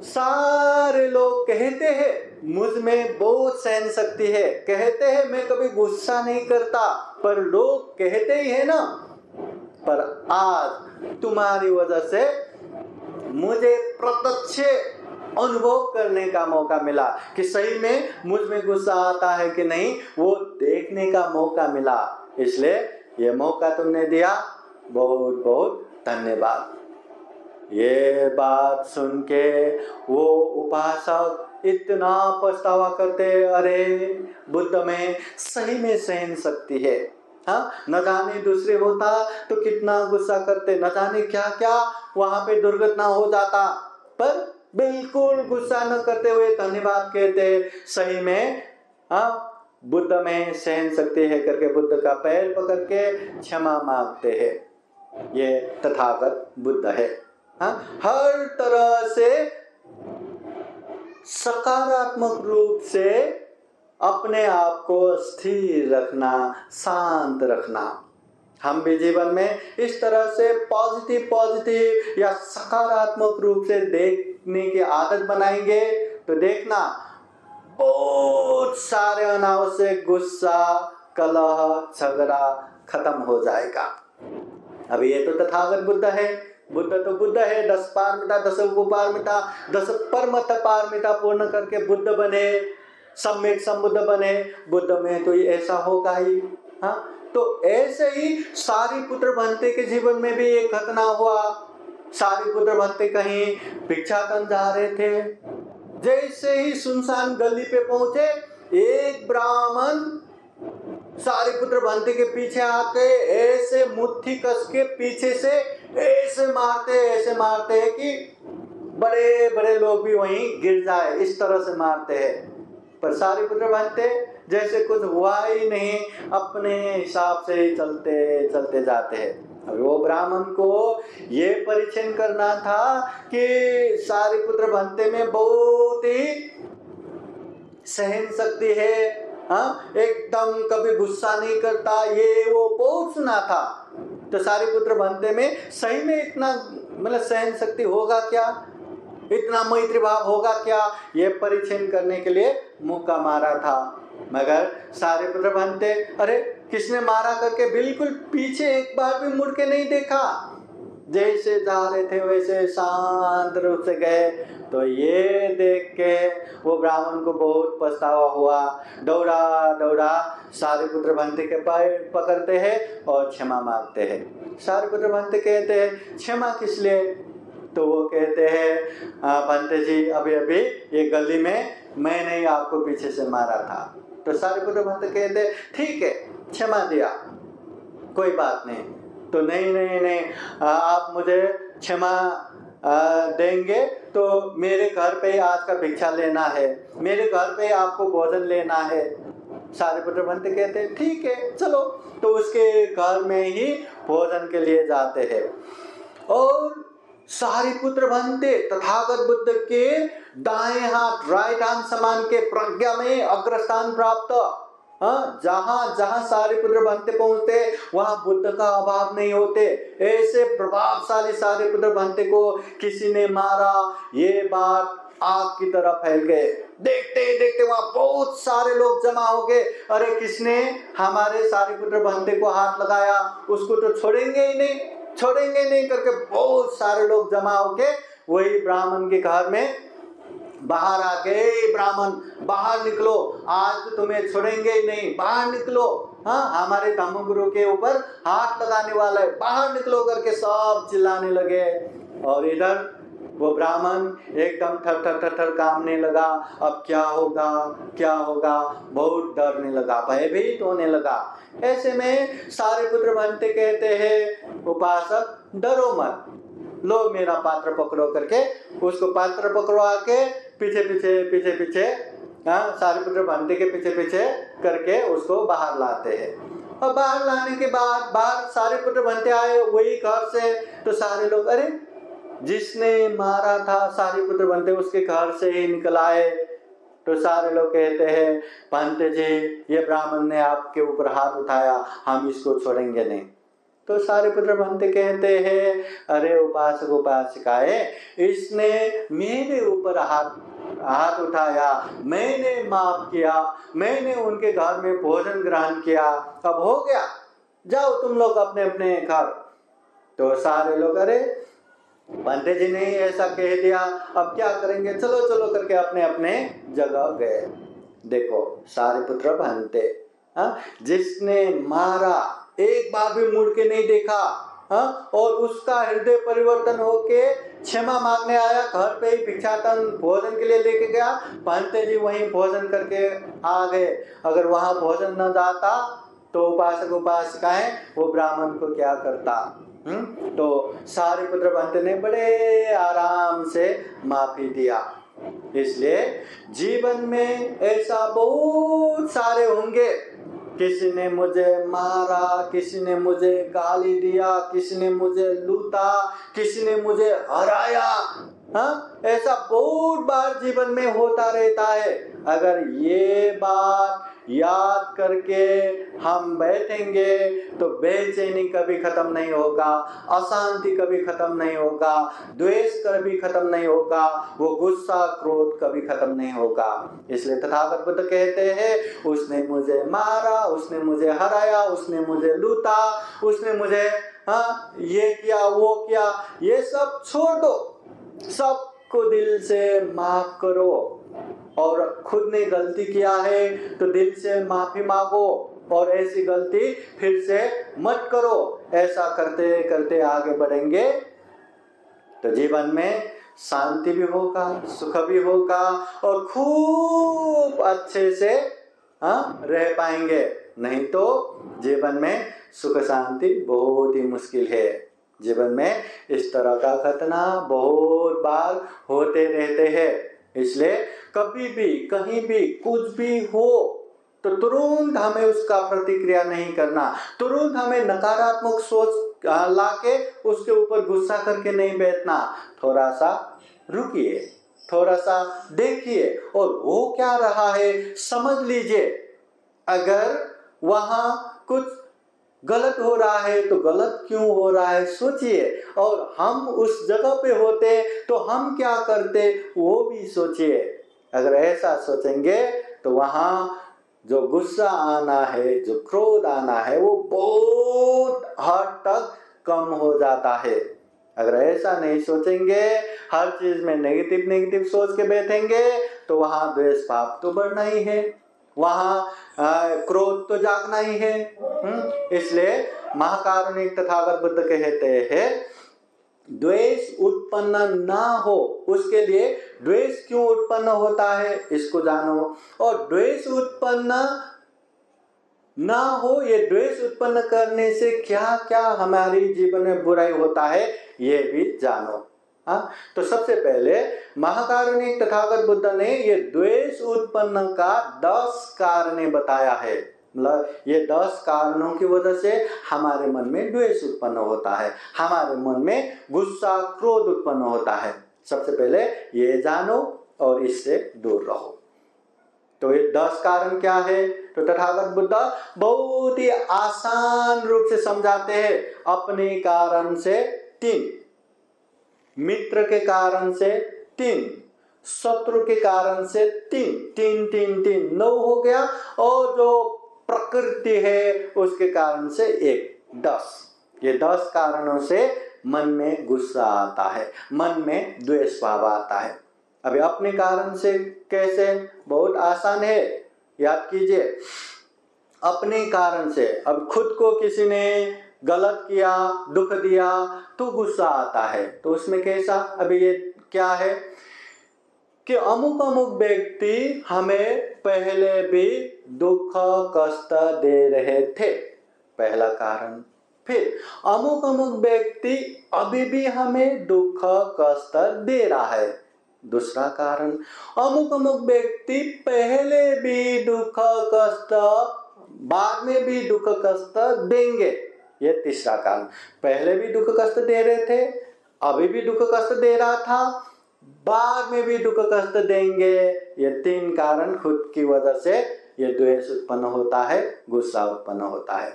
सारे लोग कहते हैं मुझ में बहुत सहन शक्ति है, कहते हैं मैं कभी गुस्सा नहीं करता, पर लोग कहते ही है ना। पर आज तुम्हारी वजह से मुझे प्रत्यक्ष अनुभव करने का मौका मिला कि सही में मुझ में गुस्सा आता है कि नहीं, वो देखने का मौका मिला। इसलिए ये मौका तुमने दिया, बहुत बहुत धन्यवाद। ये बात सुन के वो उपासक इतना पछतावा करते, अरे बुद्ध में सही में सहन शक्ति है। न जाने दूसरे होता तो कितना गुस्सा करते, न जाने क्या क्या वहां पे दुर्घटना हो जाता, पर बिल्कुल गुस्सा न करते हुए धन्यवाद कहते, सही में बुद्ध में सहन शक्ति है करके बुद्ध का पैर पकड़ के क्षमा मांगते हैं। ये तथागत बुद्ध है। हर तरह से सकारात्मक रूप से अपने आप को स्थिर रखना, शांत रखना। हम भी जीवन में इस तरह से पॉजिटिव या सकारात्मक रूप से देखने की आदत बनाएंगे तो देखना बहुत सारे अनावश्यक गुस्सा, कलह, झगड़ा खत्म हो जाएगा। अभी ये तो तथागत बुद्ध है, बुद्ध तो बुद्ध है, 10 पारमिता 10 उपपारमिता 10 परमत पारमिता पूर्ण करके बुद्ध बने, सम्यक संबुद्ध बने। बुद्ध में तो ऐसा होगा ही। तो ऐसे ही सारिपुत्र भंते के जीवन में भी एक घटना हुआ। सारिपुत्र भंते कहीं भिक्षाटन जा रहे थे, जैसे ही सुनसान गली पे पहुंचे, एक ब्राह्मण सारिपुत्र भंते के पीछे आके ऐसे मुट्ठी कस के पीछे से ऐसे मारते हैं कि बड़े बड़े लोग भी वहीं गिर जाए, इस तरह से मारते हैं। पर सारिपुत्र भंते जैसे कुछ हुआ ही नहीं, अपने हिसाब से चलते चलते जाते हैं। अब वो ब्राह्मण को ये परीक्षण करना था कि सारिपुत्र भंते में बहुत ही सहन शक्ति है, एकदम कभी गुस्सा नहीं करता, ये वो बहुत सुना था। तो सारिपुत्र भंते में सही में इतना मतलब सहन शक्ति होगा क्या, इतना मैत्री भाव होगा क्या, ये परीक्षण करने के लिए मौका मारा था। मगर सारिपुत्र भंते, अरे किसने मारा करके बिल्कुल पीछे एक बार भी मुड़ के नहीं देखा। जैसे जा रहे थे वैसे शांत रूप से गए। तो ये देख के वो ब्राह्मण को बहुत पछतावा हुआ। दौड़ा दौड़ा सारिपुत्र भंते के पैर पकड़ते हैं और क्षमा मांगते हैं। सारिपुत्र भंते कहते हैं क्षमा किस लिए? तो वो कहते हैं भंते जी अभी अभी ये गली में मैंने ही आपको पीछे से मारा था। तो सारिपुत्र भंते कहते हैं ठीक है क्षमा दिया, कोई बात नहीं। तो नहीं, आप मुझे क्षमा देंगे तो मेरे घर पे आज का भिक्षा लेना है, मेरे घर पे आपको भोजन लेना है। सारिपुत्र भंते कहते हैं ठीक है चलो। तो उसके घर में ही भोजन के लिए जाते हैं। और सारिपुत्र भंते तथागत बुद्ध के दाएं हाथ राइट हैंड समान के प्रज्ञा में अग्रस्थान प्राप्त। जहां जहां सारिपुत्र भंते पहुंचते वहां बुद्ध का अभाव नहीं होते। ऐसे प्रभावशाली सारिपुत्र भंते को किसी ने मारा, ये बात आग की तरह फैल गए। देखते ही देखते वहां बहुत सारे लोग जमा हो गए। अरे किसने हमारे सारिपुत्र भंते को हाथ लगाया, उसको तो छोड़ेंगे ही नहीं, छोड़ेंगे नहीं करके बहुत सारे लोग जमा होके वही ब्राह्मण के घर में बाहर आके, ब्राह्मण बाहर निकलो, आज तो तुम्हें छोड़ेंगे ही नहीं, बाहर निकलो। हमारे धम्मगुरु के ऊपर हाथ लगाने वाला है, बाहर निकलो करके सब चिल्लाने लगे। और इधर वो ब्राह्मण एकदम थर थर थर थर कांपने लगा। अब क्या होगा क्या होगा, बहुत डरने लगा, भयभीत होने लगा। ऐसे में सारिपुत्र भंते कहते हैं उपासक डरो मत, लो मेरा पात्र पकड़ो करके उसको पात्र पकड़वा के पीछे पीछे सारिपुत्र भंते के पीछे पीछे करके उसको बाहर लाते हैं। और बाहर लाने के बाद बाहर सारिपुत्र भंते आए वही घर से। तो सारे लोग अरे जिसने मारा था सारिपुत्र भंते उसके घर से ही निकल आए। तो सारे लोग कहते हैं भंते जी ये ब्राह्मण ने आपके ऊपर हाथ उठाया, हम इसको छोड़ेंगे नहीं। तो सारिपुत्र भंते कहते हैं अरे उपासक उपासिकाएं, इसने मेरे ऊपर हाथ उठाया, मैंने माफ किया, मैंने उनके घर में भोजन ग्रहण किया, अब हो गया, जाओ तुम लोग अपने अपने घर। तो सारे लोग अरे भंते जी ने ऐसा कह दिया, अब क्या करेंगे, चलो चलो करके अपने अपने जगह गए। देखो सारिपुत्र भंते जिसने मारा एक बार भी मुड़ के नहीं देखा, और उसका हृदय परिवर्तन होके क्षमा मांगने आया, घर पे ही भिक्षाटन भोजन के लिए लेके गया। भंते जी वहीं भोजन करके आ गए। अगर वहां भोजन न जाता तो उपासक उपासिकाएं वो ब्राह्मण को क्या करता। तो सारिपुत्र भंते ने बड़े आराम से माफी दिया। इसलिए जीवन में ऐसा बहुत सारे होंगे, किसी ने मुझे मारा, किसी ने मुझे गाली दिया, किसी ने मुझे लूटा, किसी ने मुझे हराया, ऐसा बहुत बार जीवन में होता रहता है। अगर ये बात याद करके हम बैठेंगे तो बेचैनी कभी खत्म नहीं होगा, अशांति कभी खत्म नहीं होगा, द्वेष कभी खत्म नहीं होगा, वो गुस्सा क्रोध कभी खत्म नहीं होगा। इसलिए तथागत बुद्ध कहते हैं उसने मुझे मारा, उसने मुझे हराया, उसने मुझे लूटा, उसने मुझे ये किया वो किया, ये सब छोड़ दो, सबको दिल से माफ करो। और खुद ने गलती किया है तो दिल से माफी मांगो और ऐसी गलती फिर से मत करो। ऐसा करते करते आगे बढ़ेंगे तो जीवन में शांति भी होगा, सुख भी होगा और खूब अच्छे से रह पाएंगे। नहीं तो जीवन में सुख शांति बहुत ही मुश्किल है। जीवन में इस तरह का घटना बहुत बार होते रहते हैं। इसलिए कभी भी कहीं भी कुछ भी हो तो तुरंत हमें उसका प्रतिक्रिया नहीं करना, तुरंत हमें नकारात्मक सोच लाके उसके ऊपर गुस्सा करके नहीं बैठना। थोड़ा सा रुकिए, थोड़ा सा देखिए और हो क्या रहा है समझ लीजिए। अगर वहां कुछ गलत हो रहा है तो गलत क्यों हो रहा है सोचिए, और हम उस जगह पे होते तो हम क्या करते वो भी सोचिए। अगर ऐसा सोचेंगे तो वहां जो गुस्सा आना है, जो क्रोध आना है, वो बहुत हद तक कम हो जाता है। अगर ऐसा नहीं सोचेंगे, हर चीज में नेगेटिव सोच के बैठेंगे, तो वहां द्वेष भाव तो बढ़ना ही है, वहां क्रोध तो जागना ही है। इसलिए महाकारुणिक तथागत बुद्ध कहते हैं, द्वेष उत्पन्न ना हो, उसके लिए द्वेष क्यों उत्पन्न होता है इसको जानो, और द्वेष उत्पन्न ना हो, ये द्वेष उत्पन्न करने से क्या क्या हमारी जीवन में बुराई होता है ये भी जानो। तो सबसे पहले महाकारुणिक तथागत बुद्ध ने ये द्वेष उत्पन्न का 10 कारण बताया है। मतलब ये 10 कारणों की वजह से हमारे मन में द्वेष उत्पन्न होता है, हमारे मन में गुस्सा क्रोध उत्पन्न होता है। सबसे पहले ये जानो और इससे दूर रहो। तो ये 10 कारण क्या है? तो तथागत बुद्ध बहुत ही आसान रूप से समझाते हैं। अपने कारण से 3, मित्र के कारण से 3, शत्रु के कारण से 3, 9 हो गया, और जो प्रकृति है उसके कारण से 1, 10। ये 10 कारणों से मन में गुस्सा आता है, मन में द्वेष भाव आता है। अभी अपने कारण से कैसे? बहुत आसान है, याद कीजिए। अपने कारण से, अब खुद को किसी ने गलत किया, दुख दिया, तो गुस्सा आता है। तो उसमें कैसा? अभी ये क्या है कि अमुक व्यक्ति हमें पहले भी दुख कष्ट दे रहे थे, पहला कारण। फिर अमुक व्यक्ति अभी भी हमें दुख कष्ट दे रहा है, दूसरा कारण। अमुक व्यक्ति पहले भी दुख कष्ट, बाद में भी दुख कष्ट देंगे, ये तीसरा कारण। पहले भी दुख कष्ट दे रहे थे, अभी भी दुख कष्ट दे रहा था, बाद में भी दुख कष्ट देंगे। ये 3 कारण खुद की वजह से ये द्वेष उत्पन्न होता है, गुस्सा उत्पन्न होता है।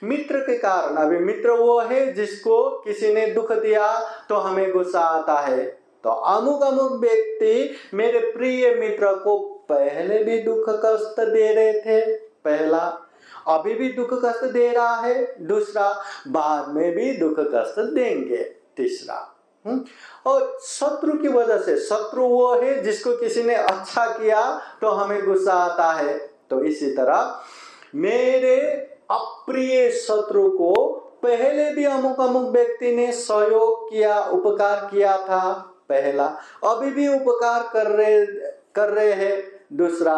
मित्र के कारण, अभी मित्र वो है जिसको किसी ने दुख दिया तो हमें गुस्सा आता है। तो अमुक व्यक्ति मेरे प्रिय मित्र को पहले भी दुख कष्ट दे रहे थे, पहला, अभी भी दुख कष्ट दे रहा है, दूसरा, बाद में भी दुख कष्ट देंगे, तीसरा। और शत्रु की वजह से, शत्रु वो है जिसको किसी ने अच्छा किया तो हमें गुस्सा आता है। तो इसी तरह मेरे अप्रिय शत्रु को पहले भी अमुक व्यक्ति ने सहयोग किया, उपकार किया था, पहला, अभी भी उपकार कर रहे हैं, दूसरा,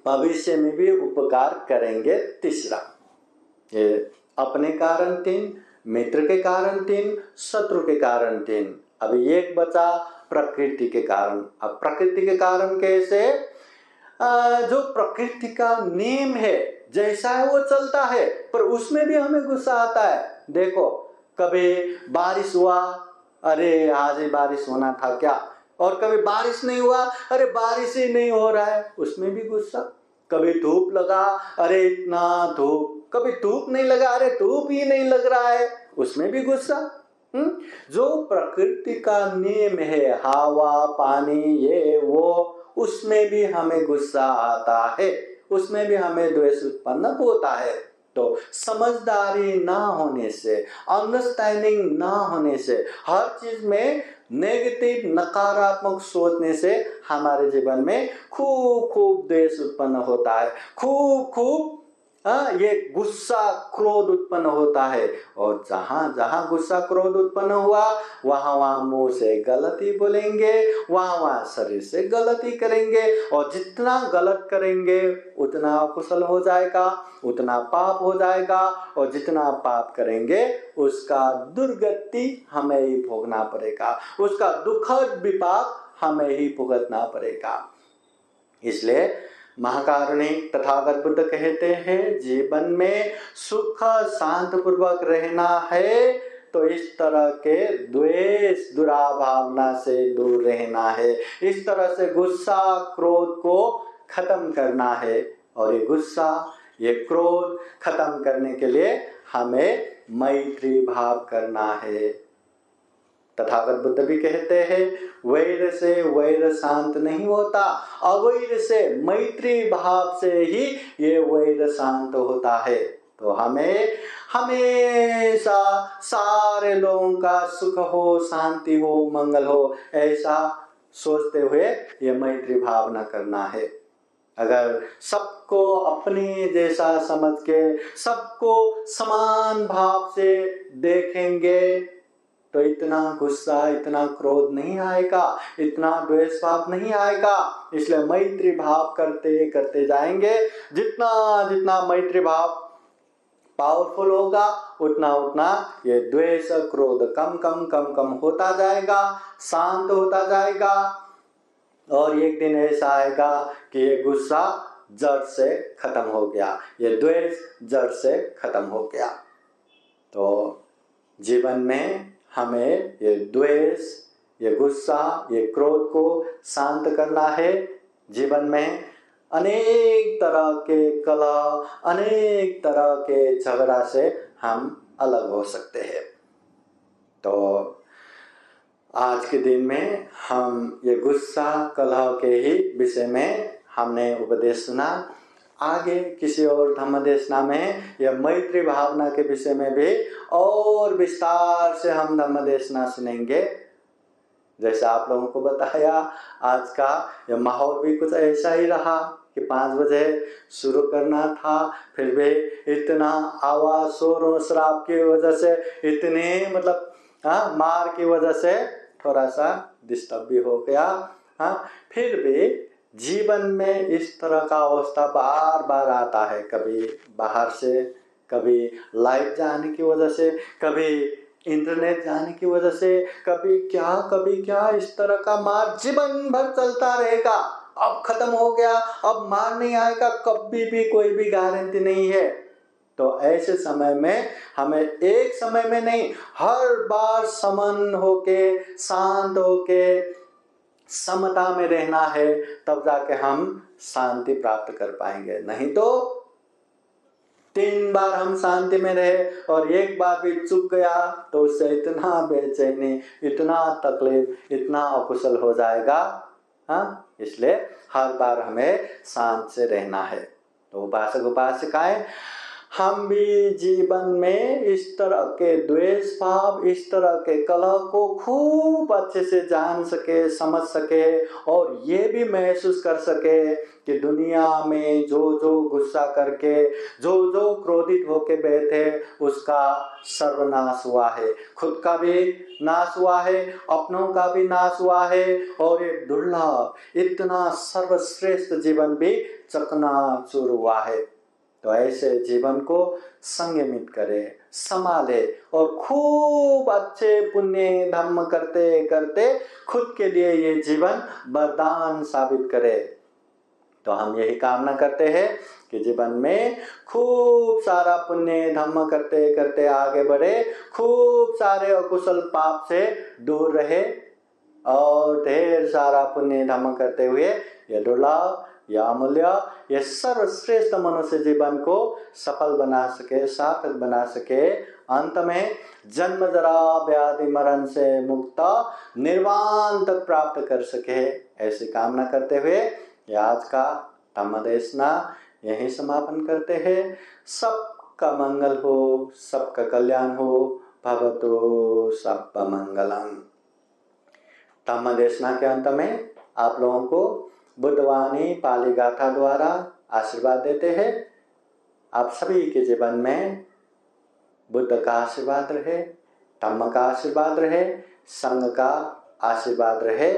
भविष्य में भी उपकार करेंगे, तीसरा। ये अपने कारण 3, मित्र के कारण 3, शत्रु के कारण 3। अभी एक बचा प्रकृति के कारण। अब प्रकृति के कारण कैसे? जो प्रकृति का नियम है, जैसा है वो चलता है, पर उसमें भी हमें गुस्सा आता है। देखो, कभी बारिश हुआ, अरे आज ही बारिश होना था क्या, और कभी बारिश नहीं हुआ, अरे बारिश ही नहीं हो रहा है, उसमें भी गुस्सा। कभी धूप लगा, अरे इतना धूप, कभी धूप नहीं लगा, अरे धूप ही नहीं लग रहा है, उसमें भी गुस्सा। जो प्रकृति का नियम है, हवा पानी ये वो, उसमें भी हमें गुस्सा आता है, उसमें भी हमें द्वेष उत्पन्न होता है। तो समझदारी ना होने से, अंडरस्टैंडिंग ना होने से, हर चीज में नेगेटिव नकारात्मक सोचने से हमारे जीवन में खूब द्वेष उत्पन्न होता है, खूब ये गुस्सा क्रोध उत्पन्न होता है। और जहां जहां गुस्सा क्रोध उत्पन्न हुआ, वहां मुंह से गलती बोलेंगे, वहां शरीर से गलती करेंगे, और जितना गलत करेंगे उतना अकुशल हो जाएगा, उतना पाप हो जाएगा, और जितना पाप करेंगे उसका दुर्गति हमें ही भोगना पड़ेगा, उसका दुखद विपाक हमें ही भुगतना पड़ेगा। इसलिए महाकारुणिक तथागत बुद्ध कहते हैं, जीवन में सुख शांत पूर्वक रहना है तो इस तरह के द्वेष दुराभावना से दूर रहना है, इस तरह से गुस्सा क्रोध को खत्म करना है। और ये गुस्सा ये क्रोध खत्म करने के लिए हमें मैत्री भाव करना है, तथागत बुद्ध भी कहते हैं, वैर से वैर शांत नहीं होता, अवैर से मैत्री भाव से ही ये वैर शांत होता है। तो हमें हमेशा सारे लोगों का सुख हो, शांति हो, मंगल हो, ऐसा सोचते हुए ये मैत्री भावना करना है। अगर सबको अपने जैसा समझ के सबको समान भाव से देखेंगे तो इतना गुस्सा, इतना क्रोध नहीं आएगा, इतना द्वेष भाव नहीं आएगा। इसलिए मैत्री भाव करते करते जाएंगे। जितना जितना मैत्री भाव पावरफुल होगा उतना उतना ये द्वेष क्रोध कम कम कम कम होता जाएगा, शांत होता जाएगा। और एक दिन ऐसा आएगा कि ये गुस्सा जड़ से खत्म हो गया, ये द्वेष जड़ से खत्म हो गया। तो जीवन में हमें ये द्वेष, ये गुस्सा, ये क्रोध को शांत करना है। जीवन में अनेक तरह के कलह, अनेक तरह के झगड़ा से हम अलग हो सकते हैं। तो आज के दिन में हम ये गुस्सा कलह के ही विषय में हमने उपदेश सुना। आगे किसी और धम्म देशना में या मैत्री भावना के विषय में भी और विस्तार से हम धम्म देशना सुनेंगे। जैसा आप लोगों को बताया, आज का यह माहौल भी कुछ ऐसा ही रहा कि 5 बजे शुरू करना था, फिर भी इतना आवाज शोर और शराब की वजह से, इतने मार की वजह से थोड़ा सा डिस्टर्ब भी हो गया। फिर भी जीवन में इस तरह का अवस्था बार बार आता है, कभी बाहर से, कभी लाइट जाने की वजह से, कभी इंटरनेट जाने की वजह से, कभी क्या, इस तरह का मार जीवन भर चलता रहेगा। अब खत्म हो गया, अब मार नहीं आएगा, कभी भी कोई भी गारंटी नहीं है। तो ऐसे समय में हमें एक समय में नहीं, हर बार समन होके, शांत होके, समता में रहना है, तब जाके हम शांति प्राप्त कर पाएंगे। नहीं तो 3 बार हम शांति में रहे और एक बार भी चूक गया तो उससे इतना बेचैनी, इतना तकलीफ, इतना अकुशल हो जाएगा। इसलिए हर बार हमें शांत से रहना है। तो उपासक उपासिकाएं, हम भी जीवन में इस तरह के द्वेष भाव, इस तरह के कलह को खूब अच्छे से जान सके, समझ सके और ये भी महसूस कर सके कि दुनिया में जो जो गुस्सा करके, जो जो क्रोधित होके बैठे, उसका सर्वनाश हुआ है। खुद का भी नाश हुआ है, अपनों का भी नाश हुआ है और ये दुर्लभ, इतना सर्वश्रेष्ठ जीवन भी चकनाचूर हुआ है। तो ऐसे जीवन को संयमित करे, संभाले और खूब अच्छे पुण्य धर्म करते करते खुद के लिए ये जीवन वरदान साबित करे। तो हम यही कामना करते हैं कि जीवन में खूब सारा पुण्य धर्म करते करते आगे बढ़े, खूब सारे अकुशल पाप से दूर रहे और ढेर सारा पुण्य धर्म करते हुए ये दुर्लभ, यह अमूल्य, यह सर्वश्रेष्ठ मनुष्य जीवन को सफल बना सके, सार्थक बना सके। अंत में जन्म जरा व्याधि मरण से मुक्त निर्वाण तक प्राप्त कर सके, ऐसी कामना करते हुए ये आज का धम्म देशना यहीं समापन करते हैं। सबका मंगल हो, सबका कल्याण हो, भवतु सब मंगलम। धम्म देशना के अंत में आप लोगों को बुद्धवाणी पाली गाथा द्वारा आशीर्वाद देते हैं। आप सभी के जीवन में बुद्ध का आशीर्वाद रहे, धम्म का आशीर्वाद रहे, संघ का आशीर्वाद रहे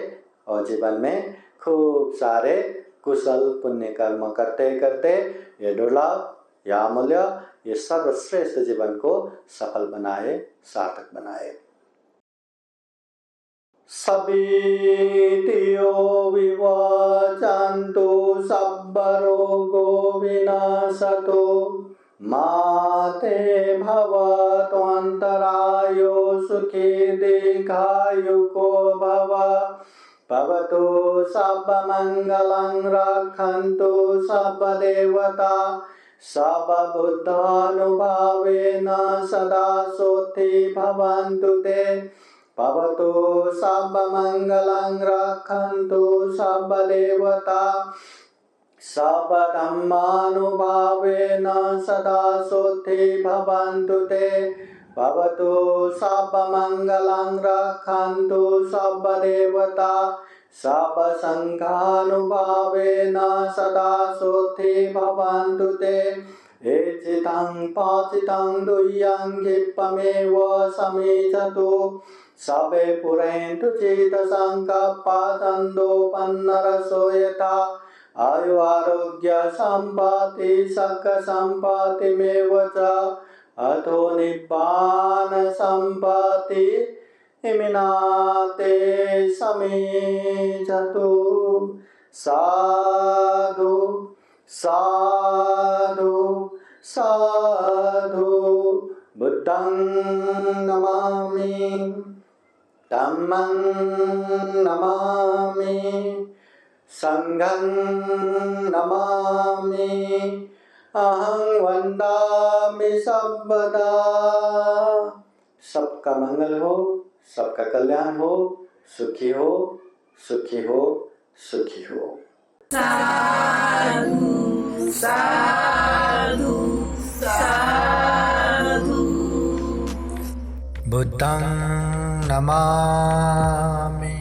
और जीवन में खूब सारे कुशल पुण्य कर्म करते करते ये दुर्लभ, यह अमूल्य, ये सर्वश्रेष्ठ जीवन को सफल बनाए, सार्थक बनाए। सभीतियो विवचन्तु सब्बरोगो विनाशतो माते भवत्वन्तरायो सुखी दीर्घायुको भव। भवतु सर्वमङ्गलं रक्षन्तु सर्वदेवता सर्वबुद्धानुभावेन सदा सोऽथि भवन्तु ते। भवतु सर्वमङ्गलं रक्षन्तु सर्वदेवता सर्वधर्मानुभावेन सदा शुद्धि भवन्तु ते भवतु सर्वमङ्गलं रक्षन्तु सर्वदेवता सर्वसङ्घानुभावेन सदा शुद्धि भवन्तु ते एचितं पाचितं दुह्यं क्षिप्तमेव समीचतु सबे पुरन्तु चित्तसङ्कल्पसन्दोपन्नरसो यथा आयु आरोग्य सम्पत्ति सक सम्पत्तिमेव च अथो निब्बान सम्पत्ति इमिनाते समीचतु साधु साधु साधु बुद्धं नमामि धम्मं नमामि संघं नमामि अहं वन्दामि सर्वदा। सबका मंगल हो, सबका कल्याण हो, सुखी हो, सुखी हो, सुखी हो। साधु साधु साधु। बुद्धं नमामि,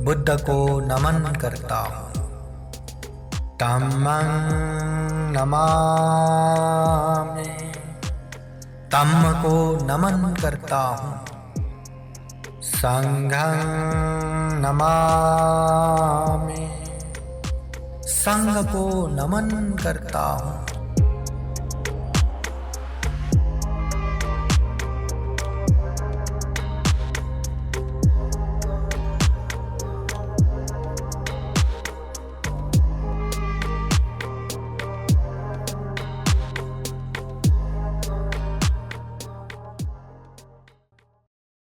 बुद्ध को नमन करता हूँ। धम्मं नमामि, धम्म को नमन करता हूँ। संघं नमामि, संघ को नमन करता हूँ।